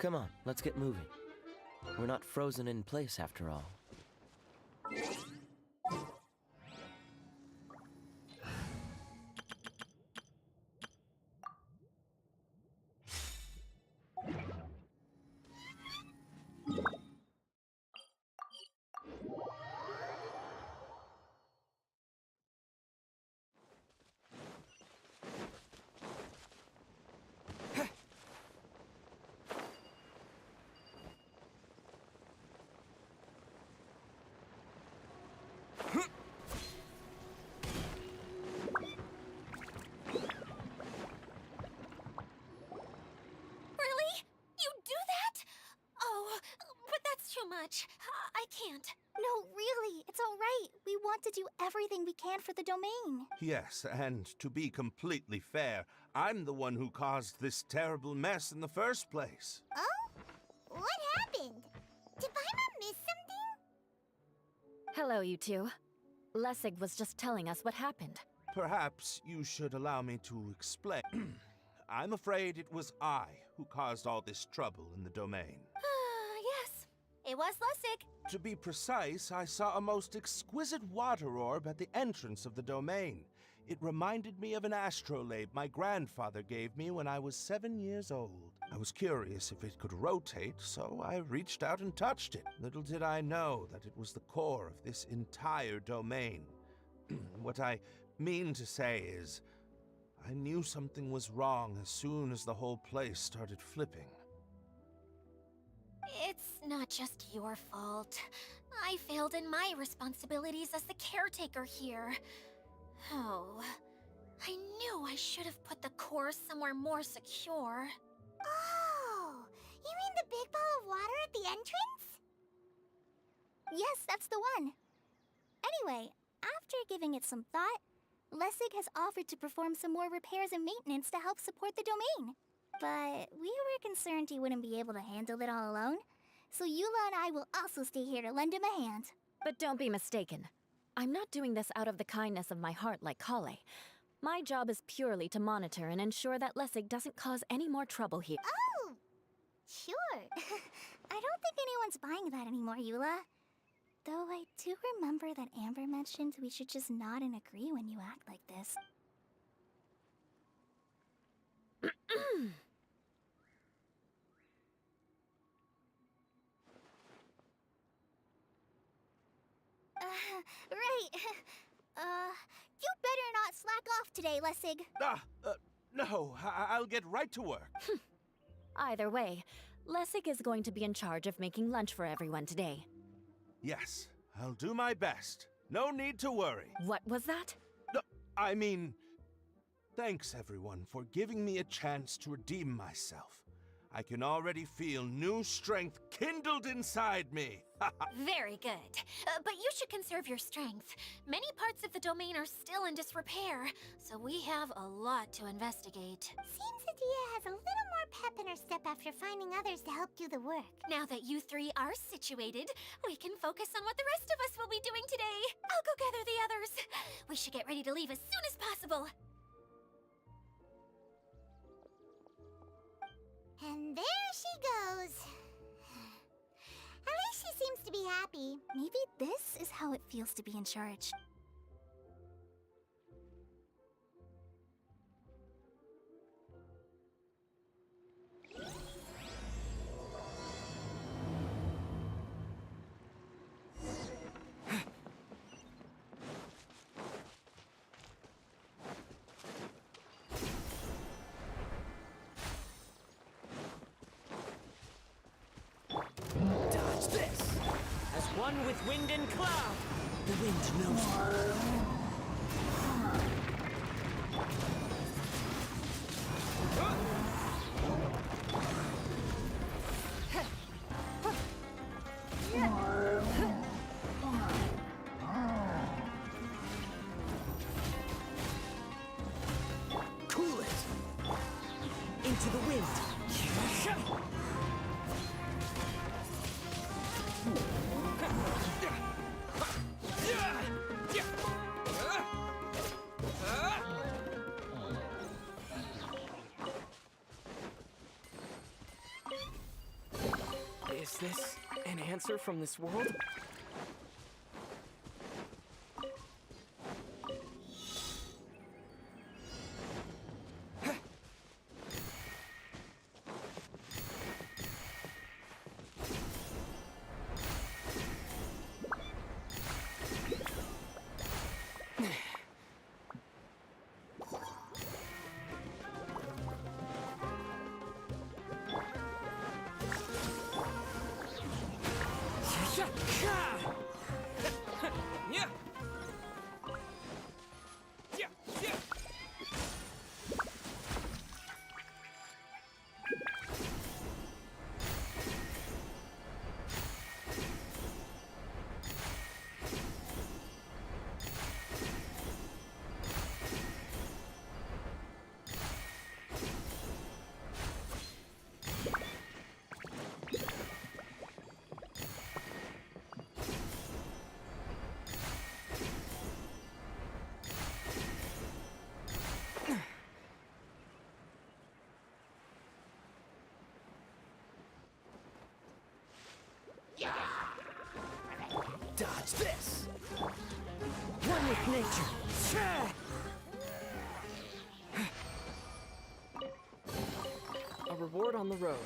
Come on, let's get moving. We're not frozen in place after all. I can't. No, really, it's all right. We want to do everything we can for the domain. Yes, and to be completely fair, I'm the one who caused this terrible mess in the first place. Oh? What happened? Did Paimon miss something? Hello, you two. Lessig was just telling us what happened. Perhaps you should allow me to explain. I'm afraid it was I who caused all this trouble in the domain. Yes, it was Lessig. To be precise, I saw a most exquisite water orb at the entrance of the domain. It reminded me of an astrolabe my grandfather gave me when I was 7 years old. I was curious if it could rotate, so I reached out and touched it. Little did I know that it was the core of this entire domain. What I mean to say is, I knew something was wrong as soon as the whole place started flipping. It's not just your fault. I failed in my responsibilities as the caretaker here. Oh, I knew I should have put the core somewhere more secure. Oh, you mean the big ball of water at the entrance? Yes, that's the one. Anyway, after giving it some thought, Lessig has offered to perform some more repairs and maintenance to help support the domain. But we were concerned he wouldn't be able to handle it all alone, so Eula and I will also stay here to lend him a hand. But don't be mistaken. I'm not doing this out of the kindness of my heart like Kale. My job is purely to monitor and ensure that Lessig doesn't cause any more trouble here. Oh! Sure. I don't think anyone's buying that anymore, Eula. Though I do remember that Amber mentioned we should just nod and agree when you act like this. Right. You better not slack off today, Lessig. No, I'll get right to work. Either way, Lessig is going to be in charge of making lunch for everyone today. Yes, I'll do my best. No need to worry. What was that? No, I mean, thanks everyone for giving me a chance to redeem myself. I can already feel new strength kindled inside me. Very good. But you should conserve your strength. Many parts of the domain are still in disrepair, so we have a lot to investigate. Seems Adia has a little more pep in her step after finding others to help do the work. Now that you three are situated, we can focus on what the rest of us will be doing today. I'll go gather the others. We should get ready to leave as soon as possible. And there she goes. At least she seems to be happy. Maybe this is how it feels to be in charge. Dodge this! As one with wind and cloud! The wind knows you. Cool it! Into the wind! this an answer from this world? Yeah. Yeah. Yeah. Dodge this! One with nature! A reward on the road.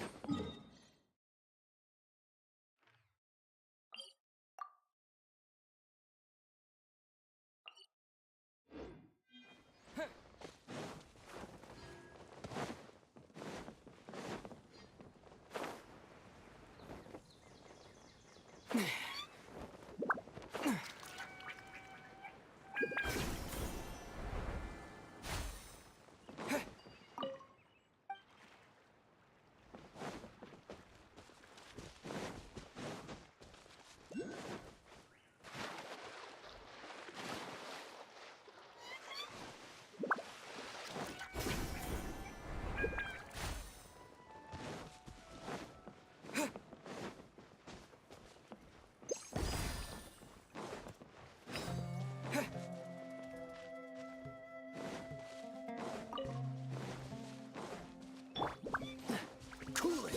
Cool it!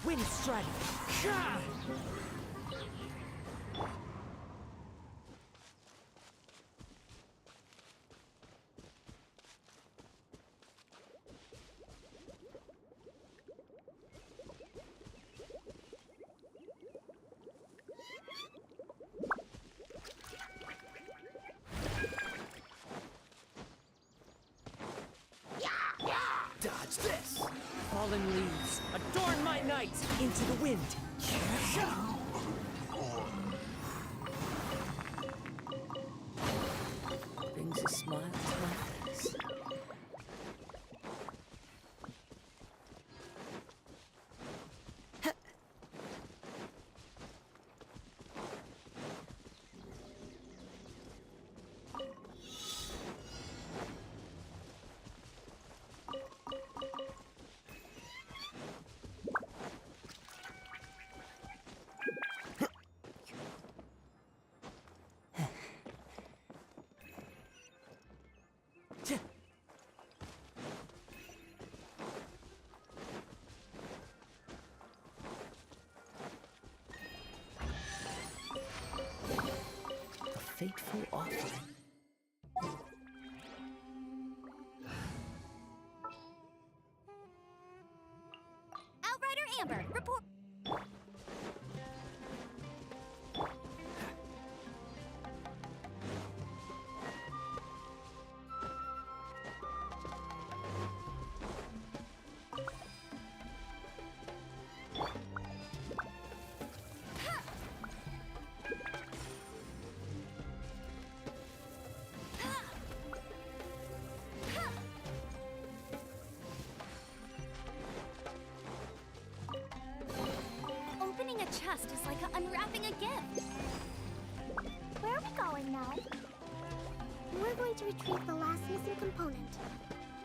Wind strike! Gah! Dodge this! Fallen leaves, adorn my night into the wind! Brings a smile to my face. Fateful offering. Outrider Amber, report. Opening a chest is like unwrapping a gift. Where are we going now? We're going to retrieve the last missing component.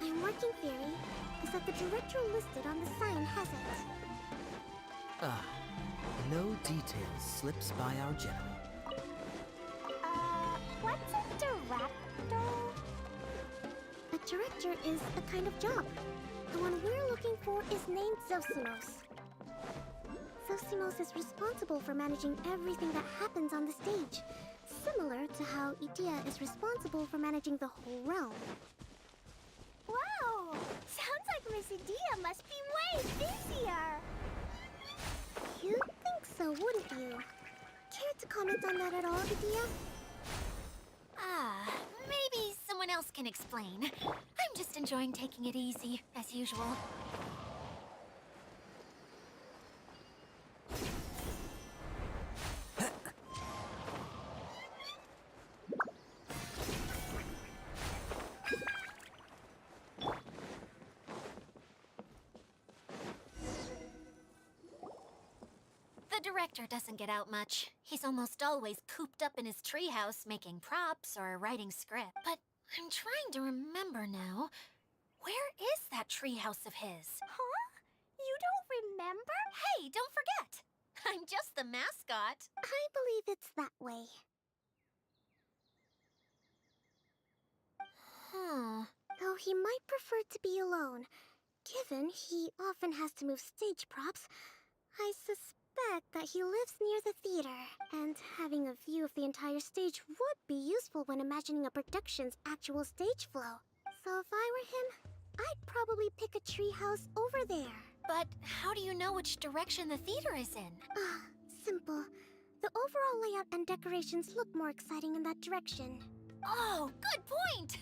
My working theory is that the director listed on the sign has it. Ah, no details slips by our general. What's a director? A director is a kind of job. The one we're looking for is named Zosinos. Sosimos is responsible for managing everything that happens on the stage, similar to how Idea is responsible for managing the whole realm. Wow! Sounds like Miss Idea must be way busier. You'd think so, wouldn't you? Care to comment on that at all, Idea? Maybe someone else can explain. I'm just enjoying taking it easy, as usual. The director doesn't get out much. He's almost always cooped up in his treehouse making props or writing script. But I'm trying to remember now. Where is that treehouse of his? Huh? You don't remember? Hey, don't forget! I'm just the mascot. I believe it's that way. Though he might prefer to be alone, given he often has to move stage props, I suspect that he lives near the theater, and having a view of the entire stage would be useful when imagining a production's actual stage flow. So if I were him, I'd probably pick a treehouse over there. But how do you know which direction the theater is in? Simple. The overall layout and decorations look more exciting in that direction. Oh, good point!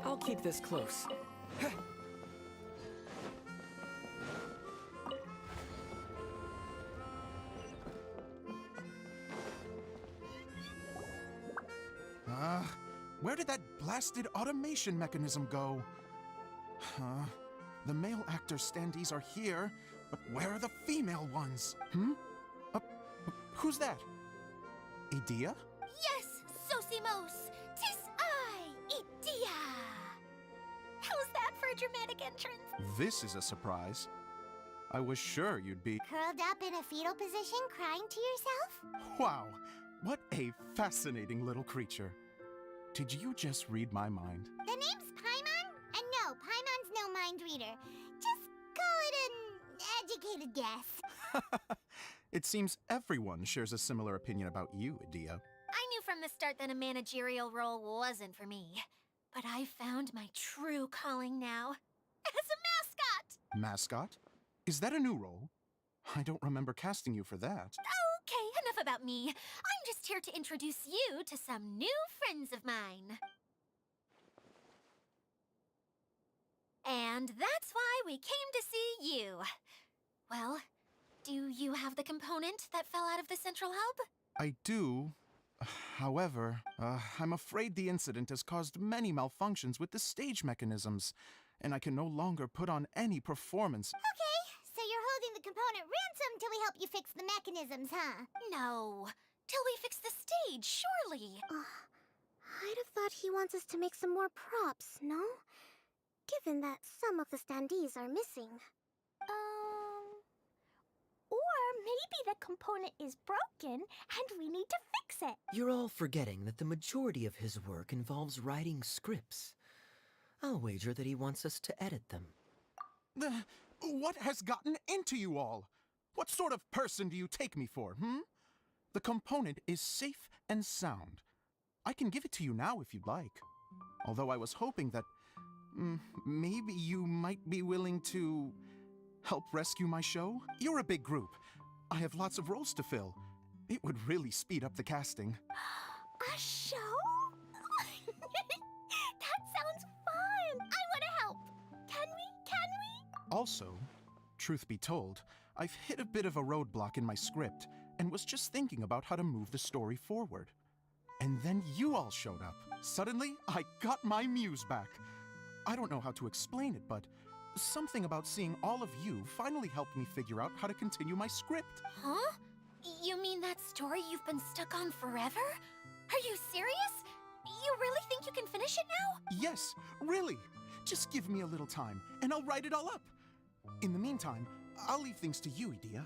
I'll keep this close. Where did that blasted automation mechanism go? The male actor standees are here, but where are the female ones? Who's that? Idea? Yes, Sosimos! 'Tis I, Idea! How's that for a dramatic entrance? This is a surprise. I was sure you'd be... Curled up in a fetal position, crying to yourself? Wow, what a fascinating little creature. Did you just read my mind? The name's Paimon? And no, Paimon's no mind reader. Just call it an educated guess. It seems everyone shares a similar opinion about you, Idea. I knew from the start that a managerial role wasn't for me. But I found my true calling now. As a mascot! Mascot? Is that a new role? I don't remember casting you for that. Okay, enough about me. I'm just here to introduce you to some new friends of mine. And that's why we came to see you. Well, do you have the component that fell out of the central hub? I do. However, I'm afraid the incident has caused many malfunctions with the stage mechanisms, and I can no longer put on any performance. Okay, so you're holding the component ransom till we help you fix the mechanisms, huh? No. Till we fix the stage, surely. I'd have thought he wants us to make some more props, no? Given that some of the standees are missing. Or maybe the component is broken and we need to fix it. You're all forgetting that the majority of his work involves writing scripts. I'll wager that he wants us to edit them. What has gotten into you all? What sort of person do you take me for, The component is safe and sound. I can give it to you now if you'd like. Although I was hoping that maybe you might be willing to help rescue my show? You're a big group. I have lots of roles to fill. It would really speed up the casting. A show? That sounds fun! I want to help! Can we? Also, truth be told, I've hit a bit of a roadblock in my script and was just thinking about how to move the story forward. And then you all showed up. Suddenly, I got my muse back. I don't know how to explain it, but something about seeing all of you finally helped me figure out how to continue my script. Huh? You mean that story you've been stuck on forever? Are you serious? You really think you can finish it now? Yes, really. Just give me a little time, and I'll write it all up. In the meantime, I'll leave things to you, Edea.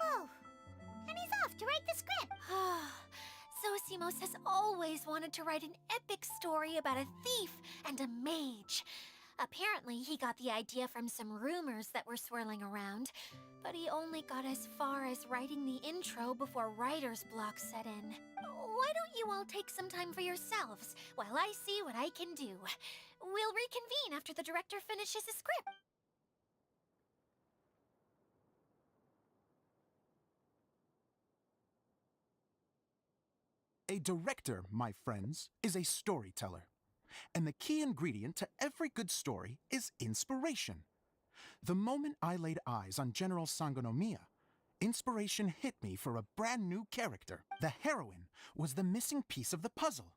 Whoa! And he's off to write the script. Zosimos has always wanted to write an epic story about a thief and a mage. Apparently, he got the idea from some rumors that were swirling around, but he only got as far as writing the intro before writer's block set in. Why don't you all take some time for yourselves while I see what I can do? We'll reconvene after the director finishes his script. A director, my friends, is a storyteller. And the key ingredient to every good story is inspiration. The moment I laid eyes on General Sangonomiya, inspiration hit me for a brand new character. The heroine was the missing piece of the puzzle.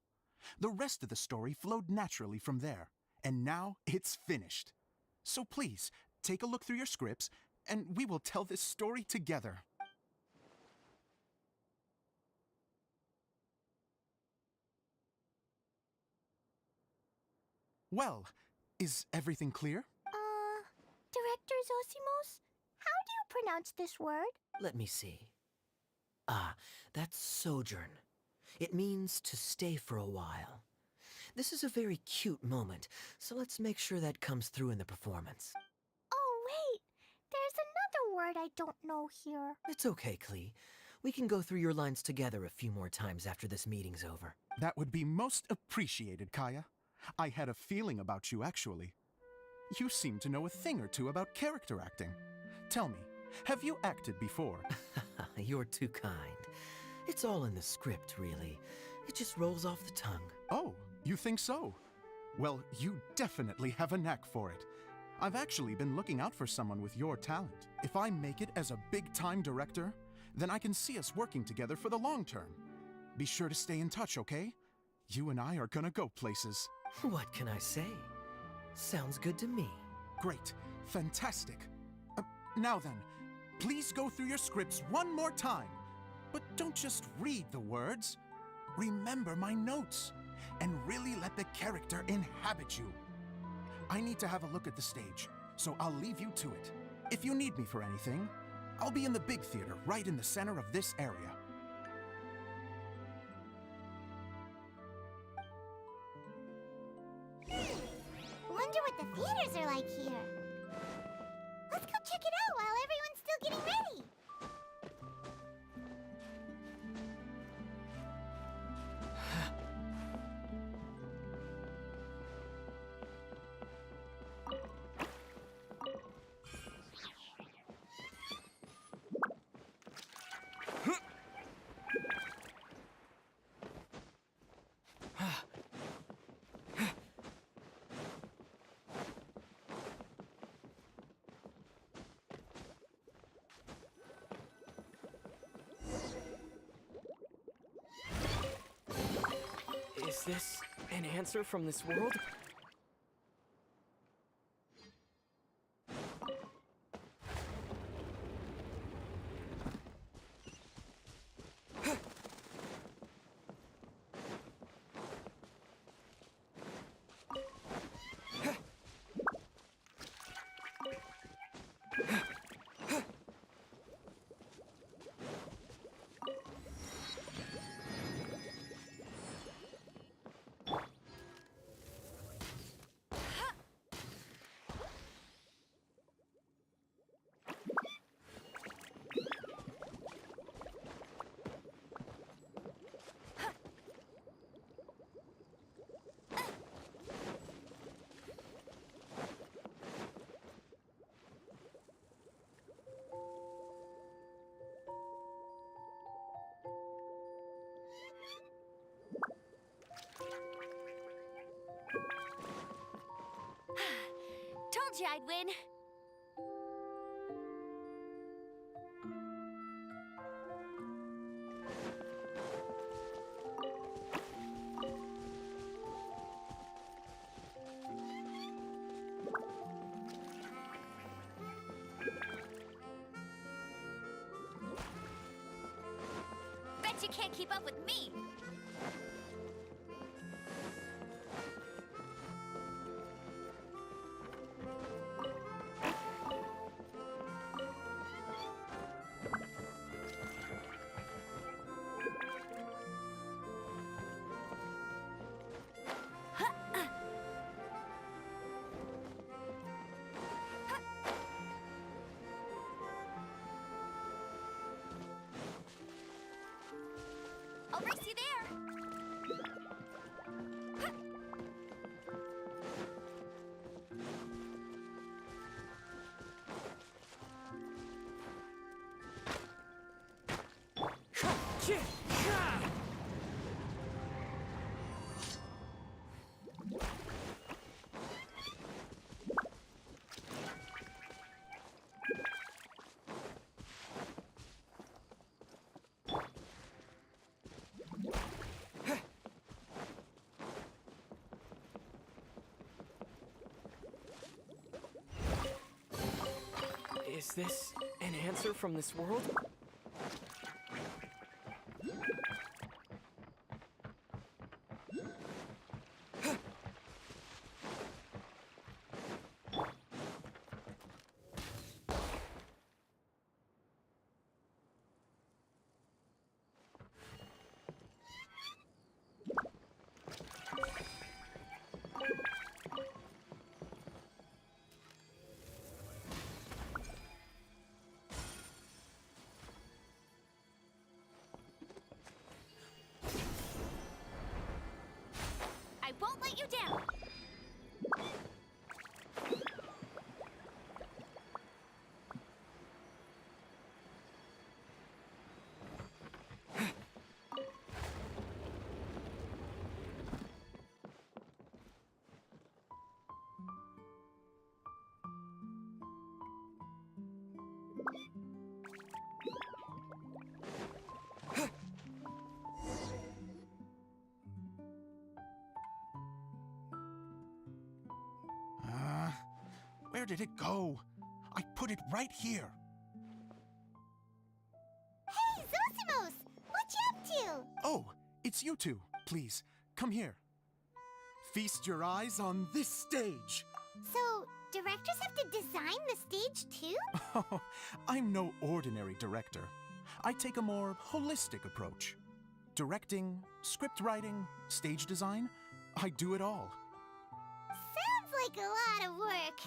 The rest of the story flowed naturally from there, and now it's finished. So please, take a look through your scripts, and we will tell this story together. Well, is everything clear? Director Zosimos, how do you pronounce this word? Let me see. Ah, that's sojourn. It means to stay for a while. This is a very cute moment, so let's make sure that comes through in the performance. Oh, wait. There's another word I don't know here. It's okay, Klee. We can go through your lines together a few more times after this meeting's over. That would be most appreciated, Kaya. I had a feeling about you, actually. You seem to know a thing or two about character acting. Tell me, have you acted before? You're too kind. It's all in the script, really. It just rolls off the tongue. Oh, you think so? Well, you definitely have a knack for it. I've actually been looking out for someone with your talent. If I make it as a big-time director, then I can see us working together for the long term. Be sure to stay in touch, okay? You and I are gonna go places. What can I say? Sounds good to me. Great. Fantastic. Now then, please go through your scripts one more time. But don't just read the words. Remember my notes, and really let the character inhabit you. I need to have a look at the stage, so I'll leave you to it. If you need me for anything, I'll be in the big theater right in the center of this area. Wonder what the theaters are like here. Let's go check it out while everyone's still getting ready. Is this an answer from this world? you I'd win. Bet you can't keep up with me. I'll race you there. Is this an answer from this world? I won't let you down. Where did it go? I put it right here. Hey, Zosimos! What you up to? Oh, it's you two. Please, come here. Feast your eyes on this stage. So, directors have to design the stage too? Oh, I'm no ordinary director. I take a more holistic approach. Directing, script writing, stage design, I do it all. Sounds like a lot of work.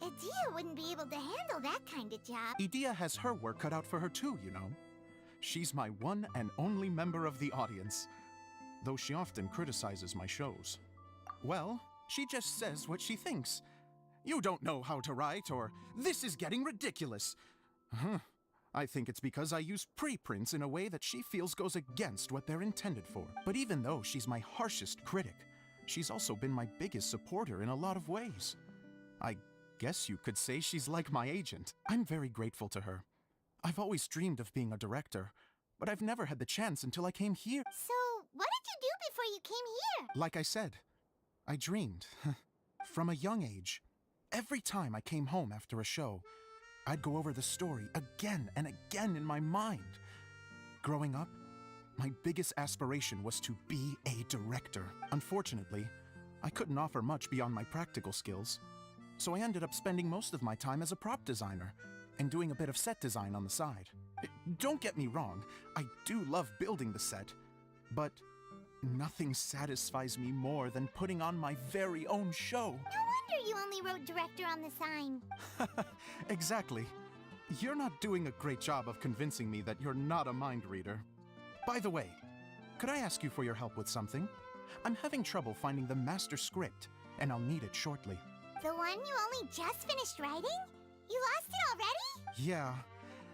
Edea wouldn't be able to handle that kind of job. Edea has her work cut out for her too, you know. She's my one and only member of the audience, though she often criticizes my shows. Well, she just says what she thinks. You don't know how to write, or this is getting ridiculous. I think it's because I use preprints in a way that she feels goes against what they're intended for. But even though she's my harshest critic, she's also been my biggest supporter in a lot of ways. I guess you could say she's like my agent. I'm very grateful to her. I've always dreamed of being a director, but I've never had the chance until I came here. So, what did you do before you came here? Like I said, I dreamed. From a young age. Every time I came home after a show, I'd go over the story again and again in my mind. Growing up, my biggest aspiration was to be a director. Unfortunately, I couldn't offer much beyond my practical skills, so I ended up spending most of my time as a prop designer and doing a bit of set design on the side. Don't get me wrong, I do love building the set, but nothing satisfies me more than putting on my very own show. No wonder you only wrote director on the sign. Exactly. You're not doing a great job of convincing me that you're not a mind reader. By the way, could I ask you for your help with something? I'm having trouble finding the master script, and I'll need it shortly. The one you only just finished writing? You lost it already? Yeah.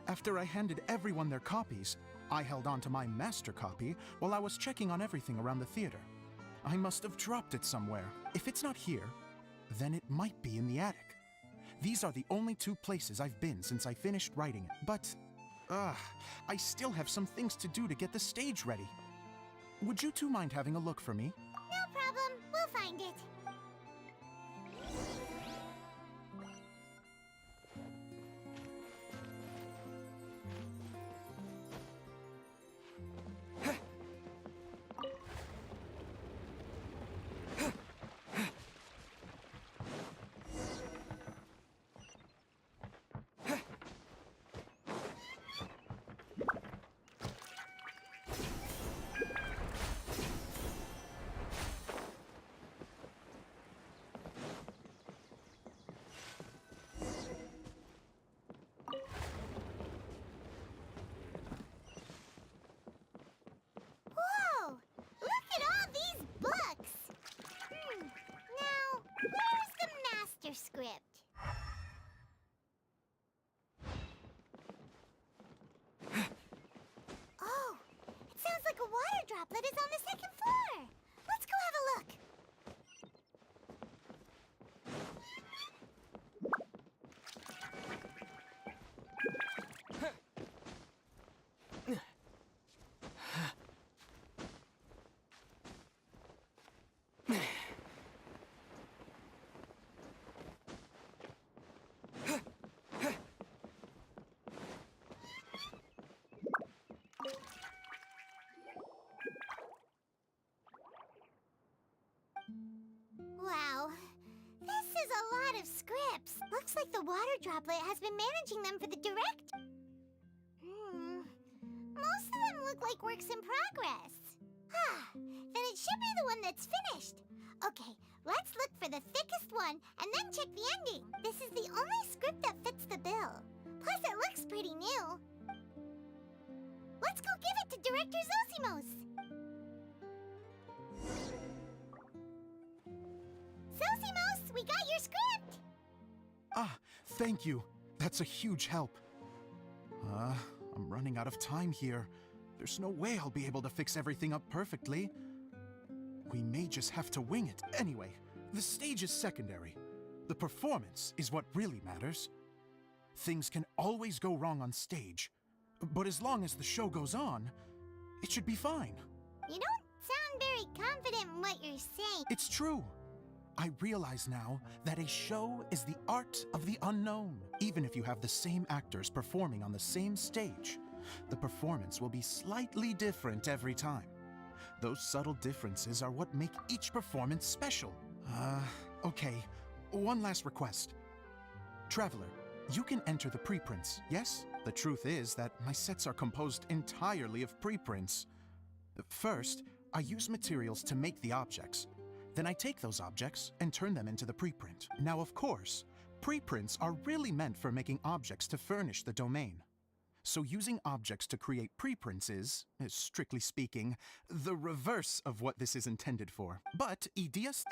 After I handed everyone their copies, I held on to my master copy while I was checking on everything around the theater. I must have dropped it somewhere. If it's not here, then it might be in the attic. These are the only 2 places I've been since I finished writing it. But, I still have some things to do to get the stage ready. Would you 2 mind having a look for me? No problem. We'll find it. Whoa! Look at all these books! Now, where's the master script? Oh, it sounds like a water droplet is on the 2nd floor. Let's go have a look. Wow, this is a lot of scripts. Looks like the water droplet has been managing them for the director. Most of them look like works in progress. Then it should be the one that's finished. Okay, let's look for the thickest one and then check the ending. This is the only script that fits the bill. Plus, it looks pretty new. Let's go give it to Director Zosimos. Zosimos, we got your script! Thank you. That's a huge help. I'm running out of time here. There's no way I'll be able to fix everything up perfectly. We may just have to wing it. Anyway, the stage is secondary. The performance is what really matters. Things can always go wrong on stage, but as long as the show goes on, it should be fine. You don't sound very confident in what you're saying. It's true. I realize now that a show is the art of the unknown. Even if you have the same actors performing on the same stage, the performance will be slightly different every time. Those subtle differences are what make each performance special. Okay. One last request. Traveler, you can enter the preprints, yes? The truth is that my sets are composed entirely of preprints. First, I use materials to make the objects. Then I take those objects and turn them into the preprint. Now, of course, preprints are really meant for making objects to furnish the domain. So using objects to create preprints is, strictly speaking, the reverse of what this is intended for. But, Ideas...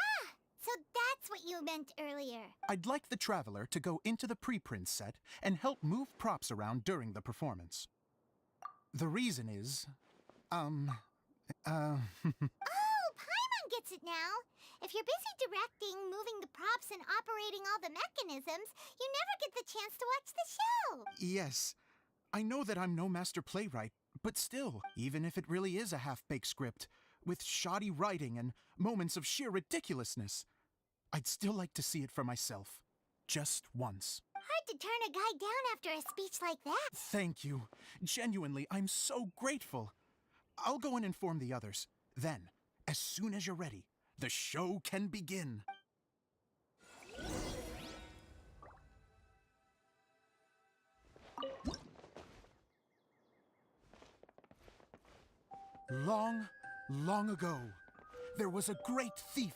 So that's what you meant earlier. I'd like the Traveler to go into the preprint set and help move props around during the performance. The reason is... Oh, Paimon gets it now. If you're busy directing, moving the props, and operating all the mechanisms, you never get the chance to watch the show. Yes. I know that I'm no master playwright, but still, even if it really is a half-baked script, with shoddy writing and moments of sheer ridiculousness, I'd still like to see it for myself. Just once. Hard to turn a guy down after a speech like that. Thank you. Genuinely, I'm so grateful. I'll go and inform the others. Then, as soon as you're ready, the show can begin. Long, long ago, there was a great thief.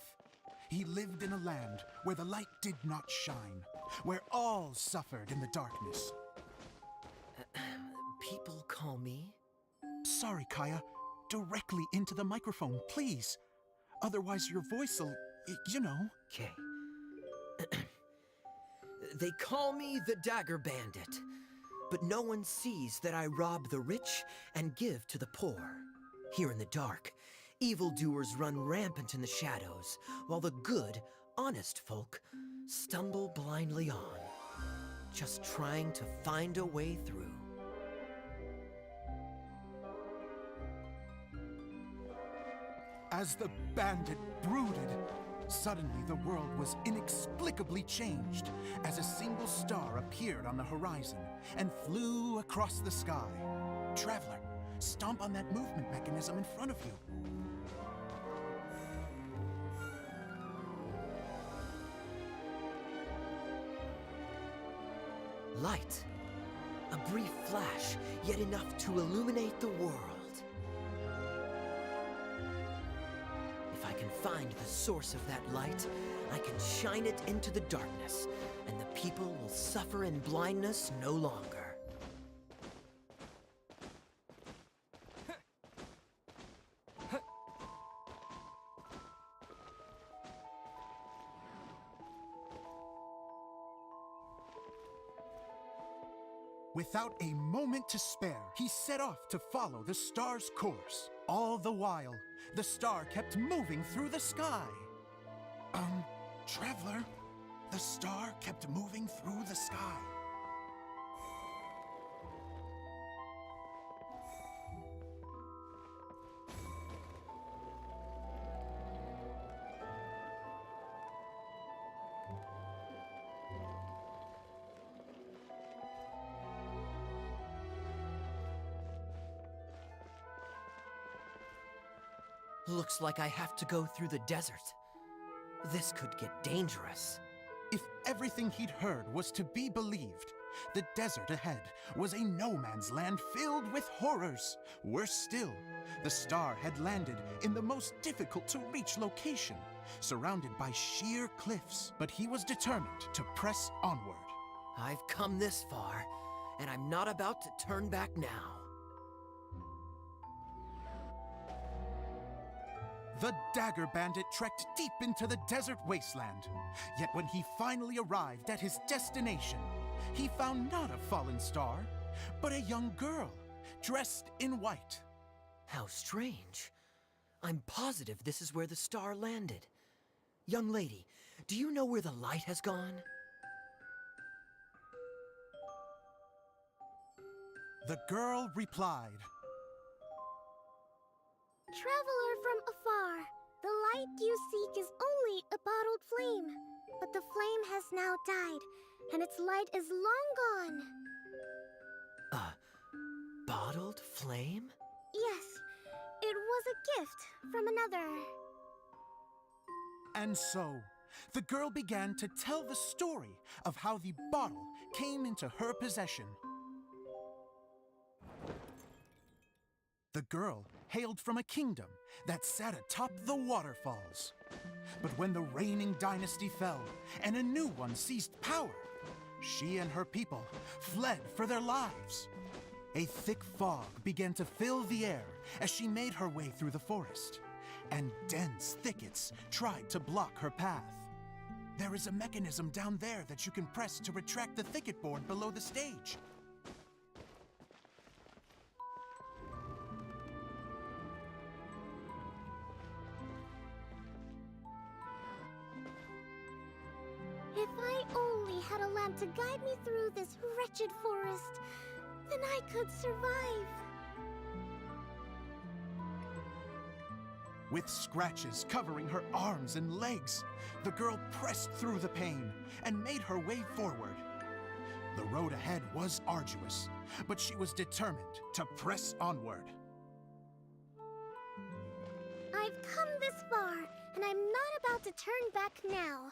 He lived in a land where the light did not shine, where all suffered in the darkness. People call me? Sorry, Kaya. Directly into the microphone, please. Otherwise your voice'll, you know. Okay. They call me the Dagger Bandit, but no one sees that I rob the rich and give to the poor. Here in the dark, evildoers run rampant in the shadows, while the good, honest folk stumble blindly on. just trying to find a way through. As the bandit brooded, suddenly the world was inexplicably changed as a single star appeared on the horizon and flew across the sky. Traveler, stomp on that movement mechanism in front of you. Light. A brief flash, yet enough to illuminate the world. If I can find the source of that light, I can shine it into the darkness, and the people will suffer in blindness no longer. Without a moment to spare, he set off to follow the star's course. All the while, the star kept moving through the sky. Traveler, the star kept moving through the sky. Looks like I have to go through the desert. This could get dangerous. If everything he'd heard was to be believed, the desert ahead was a no-man's land filled with horrors. Worse still, the star had landed in the most difficult-to-reach location, surrounded by sheer cliffs. But he was determined to press onward. I've come this far, and I'm not about to turn back now. The Dagger Bandit trekked deep into the desert wasteland. Yet when he finally arrived at his destination, he found not a fallen star, but a young girl, dressed in white. How strange. I'm positive this is where the star landed. Young lady, do you know where the light has gone? The girl replied, Traveler from afar, the light you seek is only a bottled flame. But the flame has now died, and its light is long gone. Bottled flame? Yes, it was a gift from another. And so, the girl began to tell the story of how the bottle came into her possession. The girl hailed from a kingdom that sat atop the waterfalls. But when the reigning dynasty fell and a new one seized power, she and her people fled for their lives. A thick fog began to fill the air as she made her way through the forest, and dense thickets tried to block her path. There is a mechanism down there that you can press to retract the thicket board below the stage. If I only had a lamp to guide me through this wretched forest, then I could survive. With scratches covering her arms and legs, the girl pressed through the pain and made her way forward. The road ahead was arduous, but she was determined to press onward. I've come this far, and I'm not about to turn back now.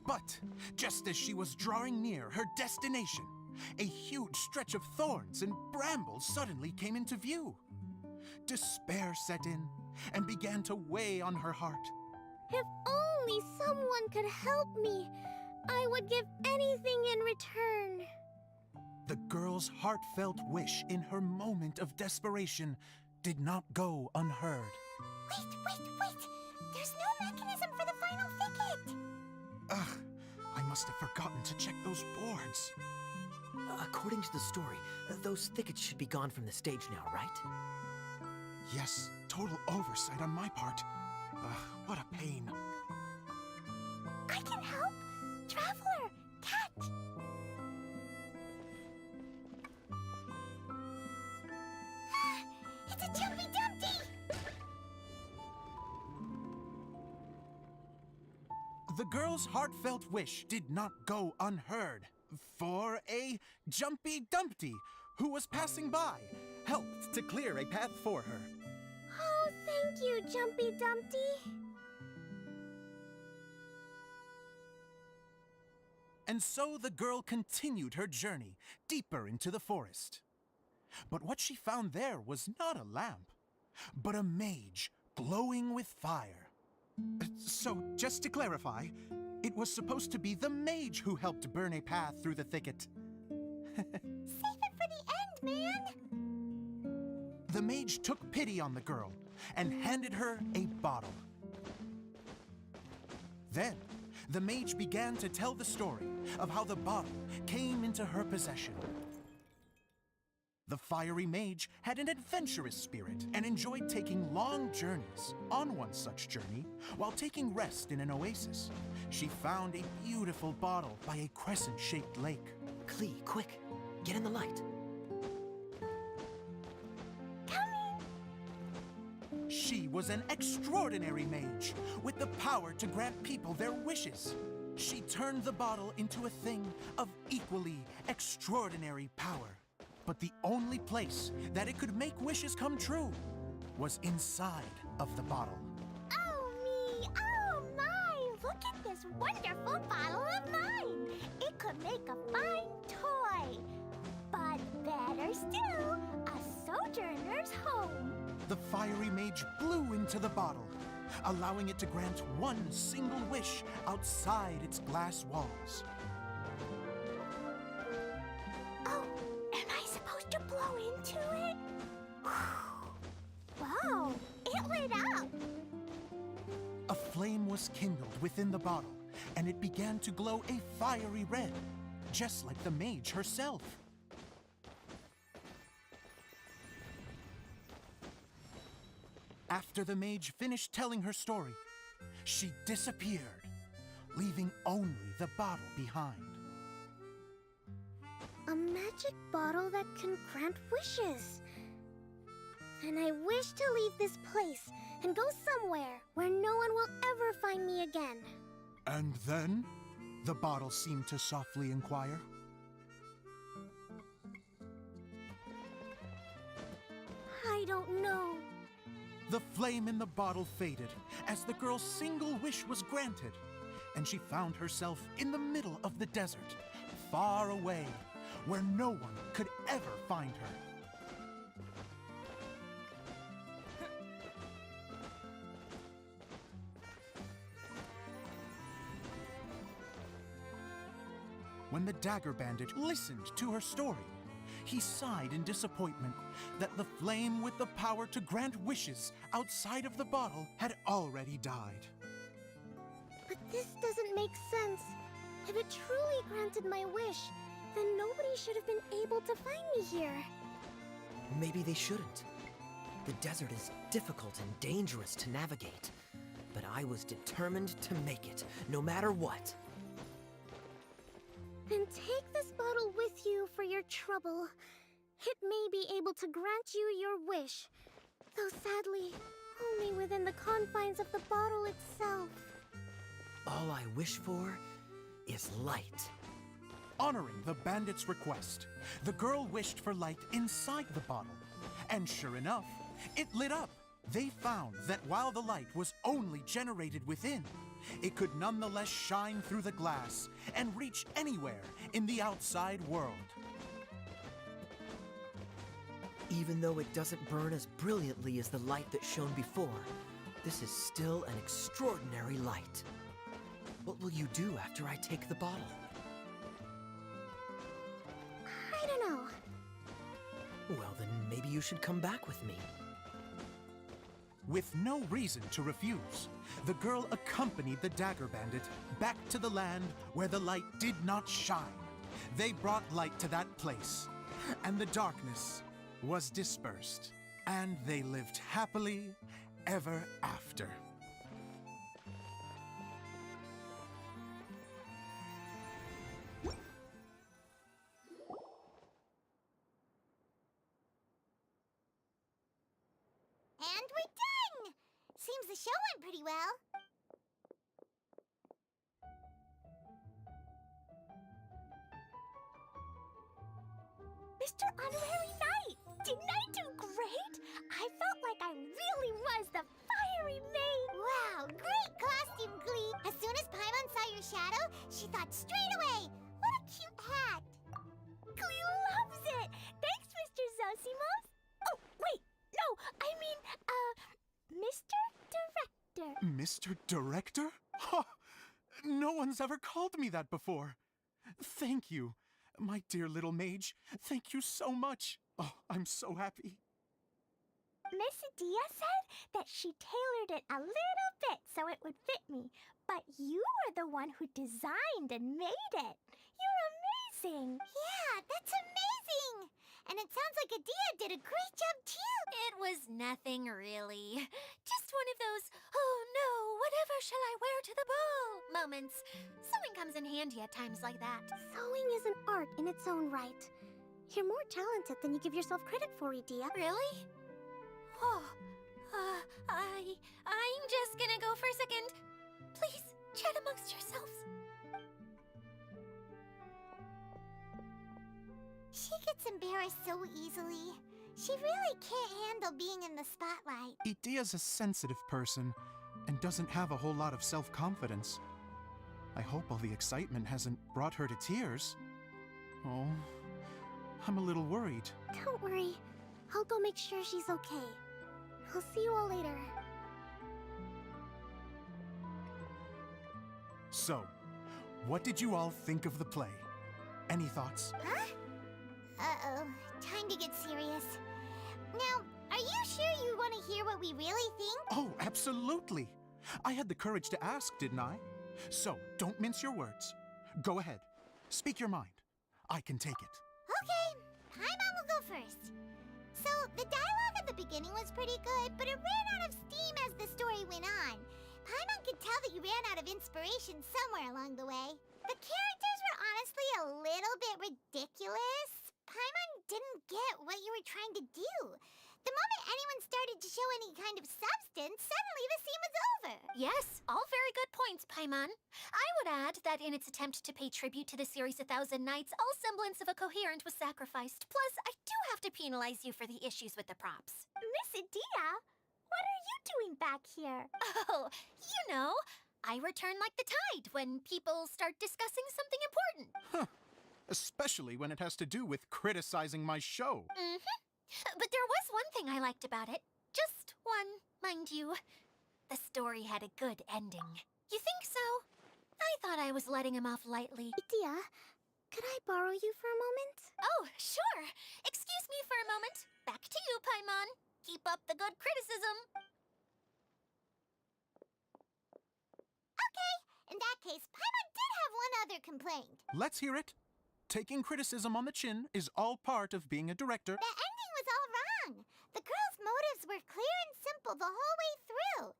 But just as she was drawing near her destination, a huge stretch of thorns and brambles suddenly came into view. Despair set in and began to weigh on her heart. If only someone could help me, I would give anything in return. The girl's heartfelt wish in her moment of desperation did not go unheard. Wait! There's no mechanism for the final thicket! Ugh, I must have forgotten to check those boards. According to the story, those thickets should be gone from the stage now, right? Yes, total oversight on my part. Ugh, what a pain. I can help! Traveler, catch! It's a Jumpy Dumpty! The girl's heartfelt wish did not go unheard, for a Jumpy Dumpty, who was passing by, helped to clear a path for her. Oh, thank you, Jumpy Dumpty. And so the girl continued her journey deeper into the forest. But what she found there was not a lamp, but a mage glowing with fire. So, just to clarify, it was supposed to be the mage who helped burn a path through the thicket. Save it for the end, man! The mage took pity on the girl and handed her a bottle. Then, the mage began to tell the story of how the bottle came into her possession. The fiery mage had an adventurous spirit and enjoyed taking long journeys. On one such journey, while taking rest in an oasis, she found a beautiful bottle by a crescent-shaped lake. Klee, quick, get in the light. She was an extraordinary mage with the power to grant people their wishes. She turned the bottle into a thing of equally extraordinary power. But the only place that it could make wishes come true was inside of the bottle. Oh me! Oh my! Look at this wonderful bottle of mine! It could make a fine toy! But better still, a sojourner's home! The fiery mage blew into the bottle, allowing it to grant one single wish outside its glass walls. Oh, am I supposed to blow into it? Wow, it lit up! A flame was kindled within the bottle, and it began to glow a fiery red, just like the mage herself. After the mage finished telling her story, she disappeared, leaving only the bottle behind. A magic bottle that can grant wishes. And I wish to leave this place and go somewhere where no one will ever find me again. And then, the bottle seemed to softly inquire. I don't know. The flame in the bottle faded as the girl's single wish was granted, and she found herself in the middle of the desert, far away, where no one could ever find her. When the dagger bandit listened to her story, he sighed in disappointment that the flame with the power to grant wishes outside of the bottle had already died. But this doesn't make sense. If it truly granted my wish, then nobody should have been able to find me here. Maybe they shouldn't. The desert is difficult and dangerous to navigate, but I was determined to make it, no matter what. Then take this bottle with you for your trouble. It may be able to grant you your wish, though sadly, only within the confines of the bottle itself. All I wish for is light. Honoring the bandit's request, the girl wished for light inside the bottle, and sure enough, it lit up. They found that while the light was only generated within, it could nonetheless shine through the glass and reach anywhere in the outside world. Even though it doesn't burn as brilliantly as the light that shone before, this is still an extraordinary light. What will you do after I take the bottle? I don't know. Well, then maybe you should come back with me. With no reason to refuse, the girl accompanied the dagger bandit back to the land where the light did not shine. They brought light to that place, and the darkness was dispersed, and they lived happily ever after. And we're done! Seems the show went pretty well. Mr. Honorary Knight, didn't I do great? I felt like I really was the fiery maid. Wow, great costume, Glee. As soon as Paimon saw your shadow, she thought straight away, what a cute hat. Glee loves it. Thanks, Mr. Zosimos. Oh, wait, no, I mean, Mr. Director. Mr. Director? Ha! No one's ever called me that before. Thank you. My dear little mage, thank you so much. Oh, I'm so happy. Miss Adia said that she tailored it a little bit so it would fit me, but you were the one who designed and made it. You're amazing. Yeah, that's amazing. And it sounds like Adia did a great job too. It was nothing really. Just one of those, oh no, whatever shall I wear to the ball moments. Sewing comes in handy at times like that. Sewing is an art in its own right. You're more talented than you give yourself credit for, Adia. Really? Oh, I'm just gonna go for a second. Please, chat amongst yourselves. She gets embarrassed so easily. She really can't handle being in the spotlight. Idia's a sensitive person and doesn't have a whole lot of self-confidence. I hope all the excitement hasn't brought her to tears. Oh, I'm a little worried. Don't worry. I'll go make sure she's okay. I'll see you all later. So, what did you all think of the play? Any thoughts? Huh? Uh-oh. Time to get serious. Now, are you sure you want to hear what we really think? Oh, absolutely. I had the courage to ask, didn't I? So, don't mince your words. Go ahead. Speak your mind. I can take it. Okay, Paimon will go first. So, the dialogue at the beginning was pretty good, but it ran out of steam as the story went on. Paimon could tell that you ran out of inspiration somewhere along the way. The characters were honestly a little bit ridiculous. Paimon didn't get what you were trying to do. The moment anyone started to show any kind of substance, suddenly the scene was over. Yes, all very good points, Paimon. I would add that in its attempt to pay tribute to the series 1,000 Nights, all semblance of a coherent was sacrificed. Plus, I do have to penalize you for the issues with the props. Miss Adia, what are you doing back here? Oh, you know, I return like the tide when people start discussing something important. Huh. Especially when it has to do with criticizing my show. Mm-hmm. But there was one thing I liked about it. Just one, mind you. The story had a good ending. You think so? I thought I was letting him off lightly. Adia, could I borrow you for a moment? Oh, sure. Excuse me for a moment. Back to you, Paimon. Keep up the good criticism. Okay, in that case, Paimon did have one other complaint. Let's hear it. Taking criticism on the chin is all part of being a director. The ending was all wrong. The girl's motives were clear and simple the whole way through.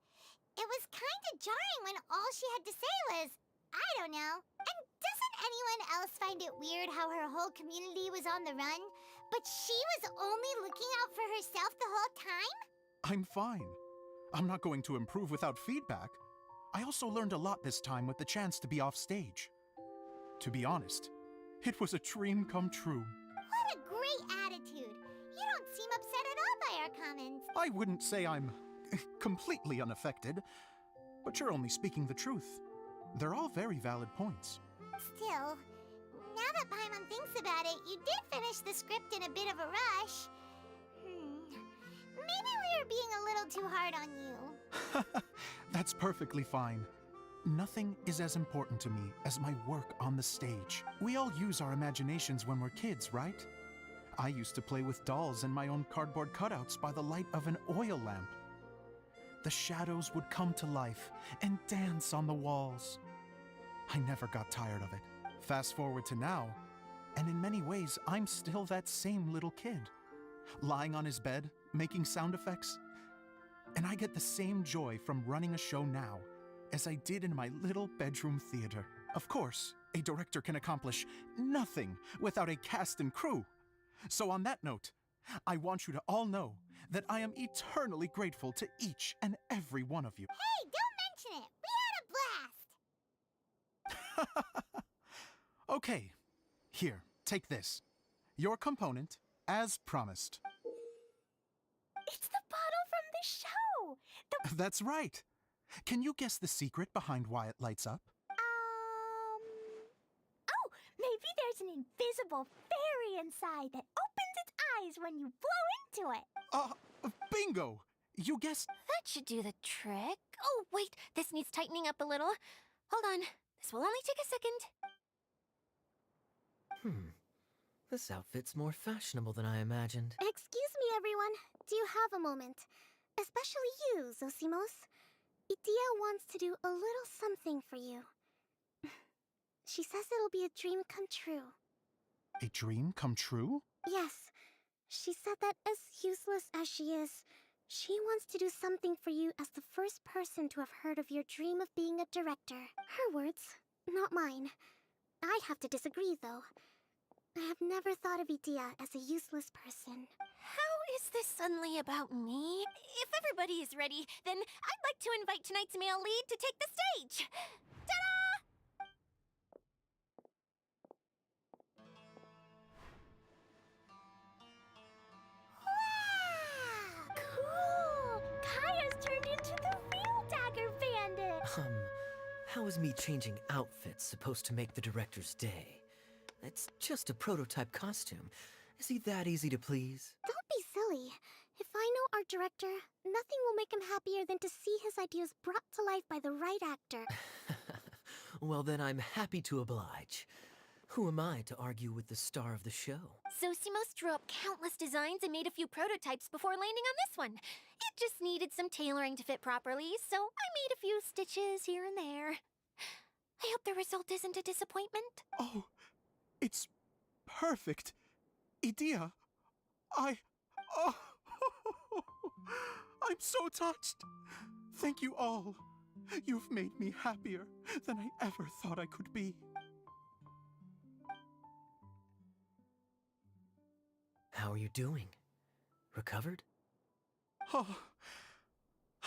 It was kind of jarring when all she had to say was, I don't know. And doesn't anyone else find it weird how her whole community was on the run, but she was only looking out for herself the whole time? I'm fine. I'm not going to improve without feedback. I also learned a lot this time with the chance to be off stage. To be honest, it was a dream come true. What a great attitude. You don't seem upset at all by our comments. I wouldn't say I'm completely unaffected, but you're only speaking the truth. They're all very valid points. Still, now that Paimon thinks about it, you did finish the script in a bit of a rush. Maybe we were being a little too hard on you. That's perfectly fine. Nothing is as important to me as my work on the stage. We all use our imaginations when we're kids, right? I used to play with dolls and my own cardboard cutouts by the light of an oil lamp. the shadows would come to life and dance on the walls. I never got tired of it. Fast forward to now, and in many ways, I'm still that same little kid, lying on his bed, making sound effects. And I get the same joy from running a show now as I did in my little bedroom theater. Of course, a director can accomplish nothing without a cast and crew. So on that note, I want you to all know that I am eternally grateful to each and every one of you. Hey, don't mention it! We had a blast! Okay, here, take this. Your component, as promised. It's the bottle from the show! That's right. Can you guess the secret behind why it lights up? Oh, maybe there's an invisible fairy inside that opens its eyes when you blow into it. Bingo! You guessed. That should do the trick. Oh, wait, this needs tightening up a little. Hold on, this will only take a second. This outfit's more fashionable than I imagined. Excuse me, everyone. Do you have a moment? Especially you, Zosimos. Idia wants to do a little something for you. She says it'll be a dream come true. A dream come true? Yes. She said that as useless as she is, she wants to do something for you as the first person to have heard of your dream of being a director. Her words, not mine. I have to disagree, though. I have never thought of Idia as a useless person. How is this suddenly about me? If everybody is ready, then I'd like to invite tonight's male lead to take the stage. Ta-da! Wow! Cool! Kaya's turned into the real Dagger Bandit! How is me changing outfits supposed to make the director's day? It's just a prototype costume. Is he that easy to please? Don't be silly. If I know our director, nothing will make him happier than to see his ideas brought to life by the right actor. Well, then I'm happy to oblige. Who am I to argue with the star of the show? Zosimos drew up countless designs and made a few prototypes before landing on this one. It just needed some tailoring to fit properly, so I made a few stitches here and there. I hope the result isn't a disappointment. Oh, it's perfect. Idia, oh, I'm so touched. Thank you all. You've made me happier than I ever thought I could be. How are you doing? Recovered? Oh,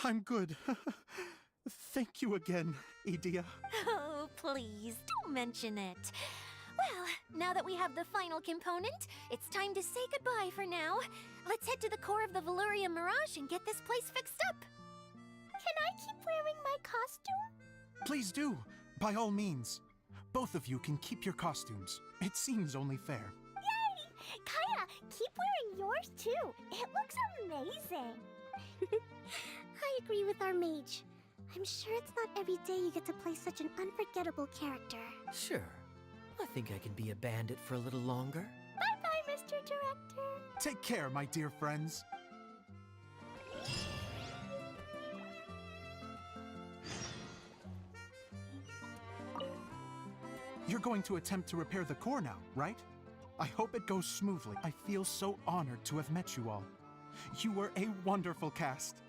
I'm good. Thank you again, Idia. Oh, please, don't mention it. Well, now that we have the final component, it's time to say goodbye for now. Let's head to the core of the Valuria Mirage and get this place fixed up. Can I keep wearing my costume? Please do, by all means. Both of you can keep your costumes. It seems only fair. Yay! Kaya, keep wearing yours too. It looks amazing. I agree with our mage. I'm sure it's not every day you get to play such an unforgettable character. Sure. I think I can be a bandit for a little longer. Bye-bye, Mr. Director. Take care, my dear friends. You're going to attempt to repair the core now, right? I hope it goes smoothly. I feel so honored to have met you all. You were a wonderful cast.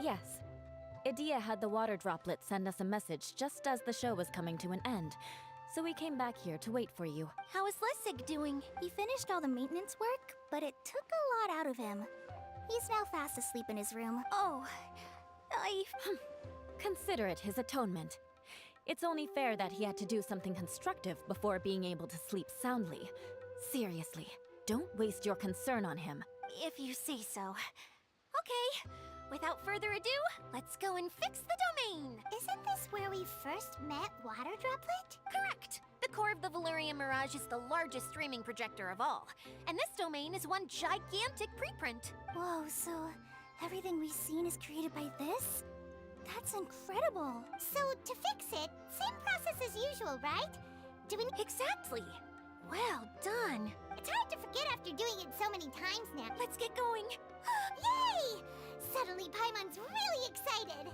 Yes. Idea had the water droplet send us a message just as the show was coming to an end, so we came back here to wait for you. How is Lessig doing? He finished all the maintenance work, but it took a lot out of him. He's now fast asleep in his room. Oh, Consider it his atonement. It's only fair that he had to do something constructive before being able to sleep soundly. Seriously, don't waste your concern on him. if you say so. Okay, without further ado, let's go and fix the domain. Isn't this where we first met Water Droplet? Correct. The core of the Valerian Mirage is the largest streaming projector of all, and this domain is one gigantic preprint. Whoa, so everything we've seen is created by this? That's incredible. So, to fix it, same process as usual, right? Do we... Exactly. Well done. It's hard to forget after doing it so many times now. Let's get going. Yay! Suddenly Paimon's really excited.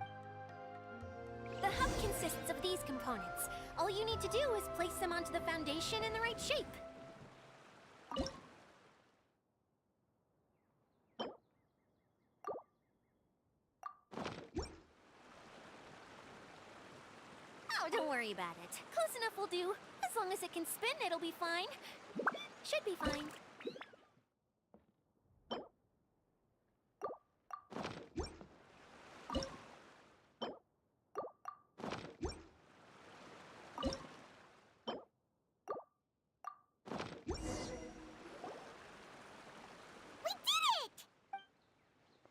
The hub consists of these components. All you need to do is place them onto the foundation in the right shape. Oh, don't worry about it. Close enough will do. As long as it can spin, it'll be fine. Should be fine.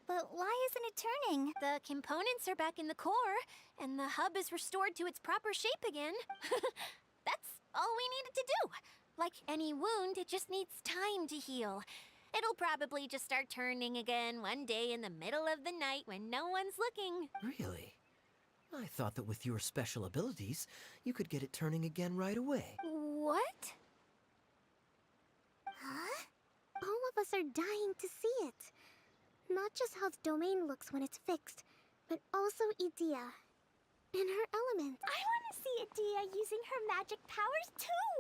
But why isn't it turning? The components are back in the core, and the hub is restored to its proper shape again. That's all we needed to do. Like any wound, it just needs time to heal. It'll probably just start turning again one day in the middle of the night when no one's looking. Really? I thought that with your special abilities, you could get it turning again right away. What? Huh? All of us are dying to see it. Not just how the domain looks when it's fixed, but also Idea. In her element. I want to see Idea using her magic powers too!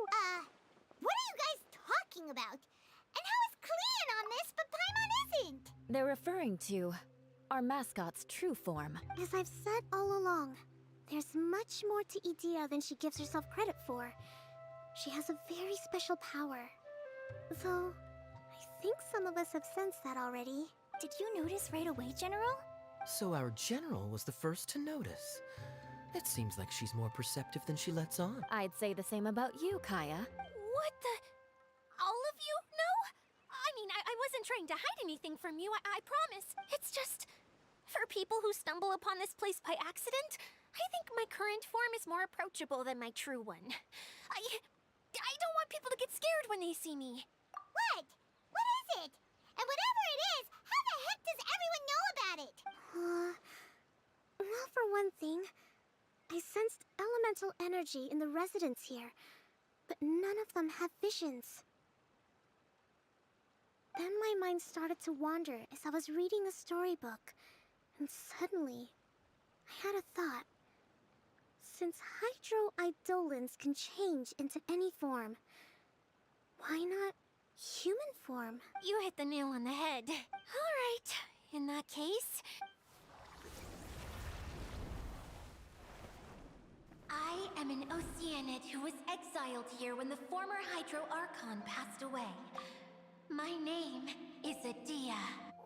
What are you guys talking about? And how is Clean on this, but Paimon isn't? They're referring to our mascot's true form. As I've said all along, there's much more to Idea than she gives herself credit for. She has a very special power. Though, I think some of us have sensed that already. Did you notice right away, General? So our general was the first to notice. It seems like she's more perceptive than she lets on. I'd say the same about you, Kaya. What the? All of you? No? I mean, I wasn't trying to hide anything from you, I promise. It's just, for people who stumble upon this place by accident, I think my current form is more approachable than my true one. I don't want people to get scared when they see me. What? What is it? And whatever it is, how the heck does everyone know about it? Well, for one thing, I sensed elemental energy in the residents here, but none of them have visions. Then my mind started to wander as I was reading a storybook, and suddenly, I had a thought. Since hydro-eidolons can change into any form, why not human form? You hit the nail on the head. All right, in that case... I am an Oceanid who was exiled here when the former Hydro Archon passed away. My name is Idea.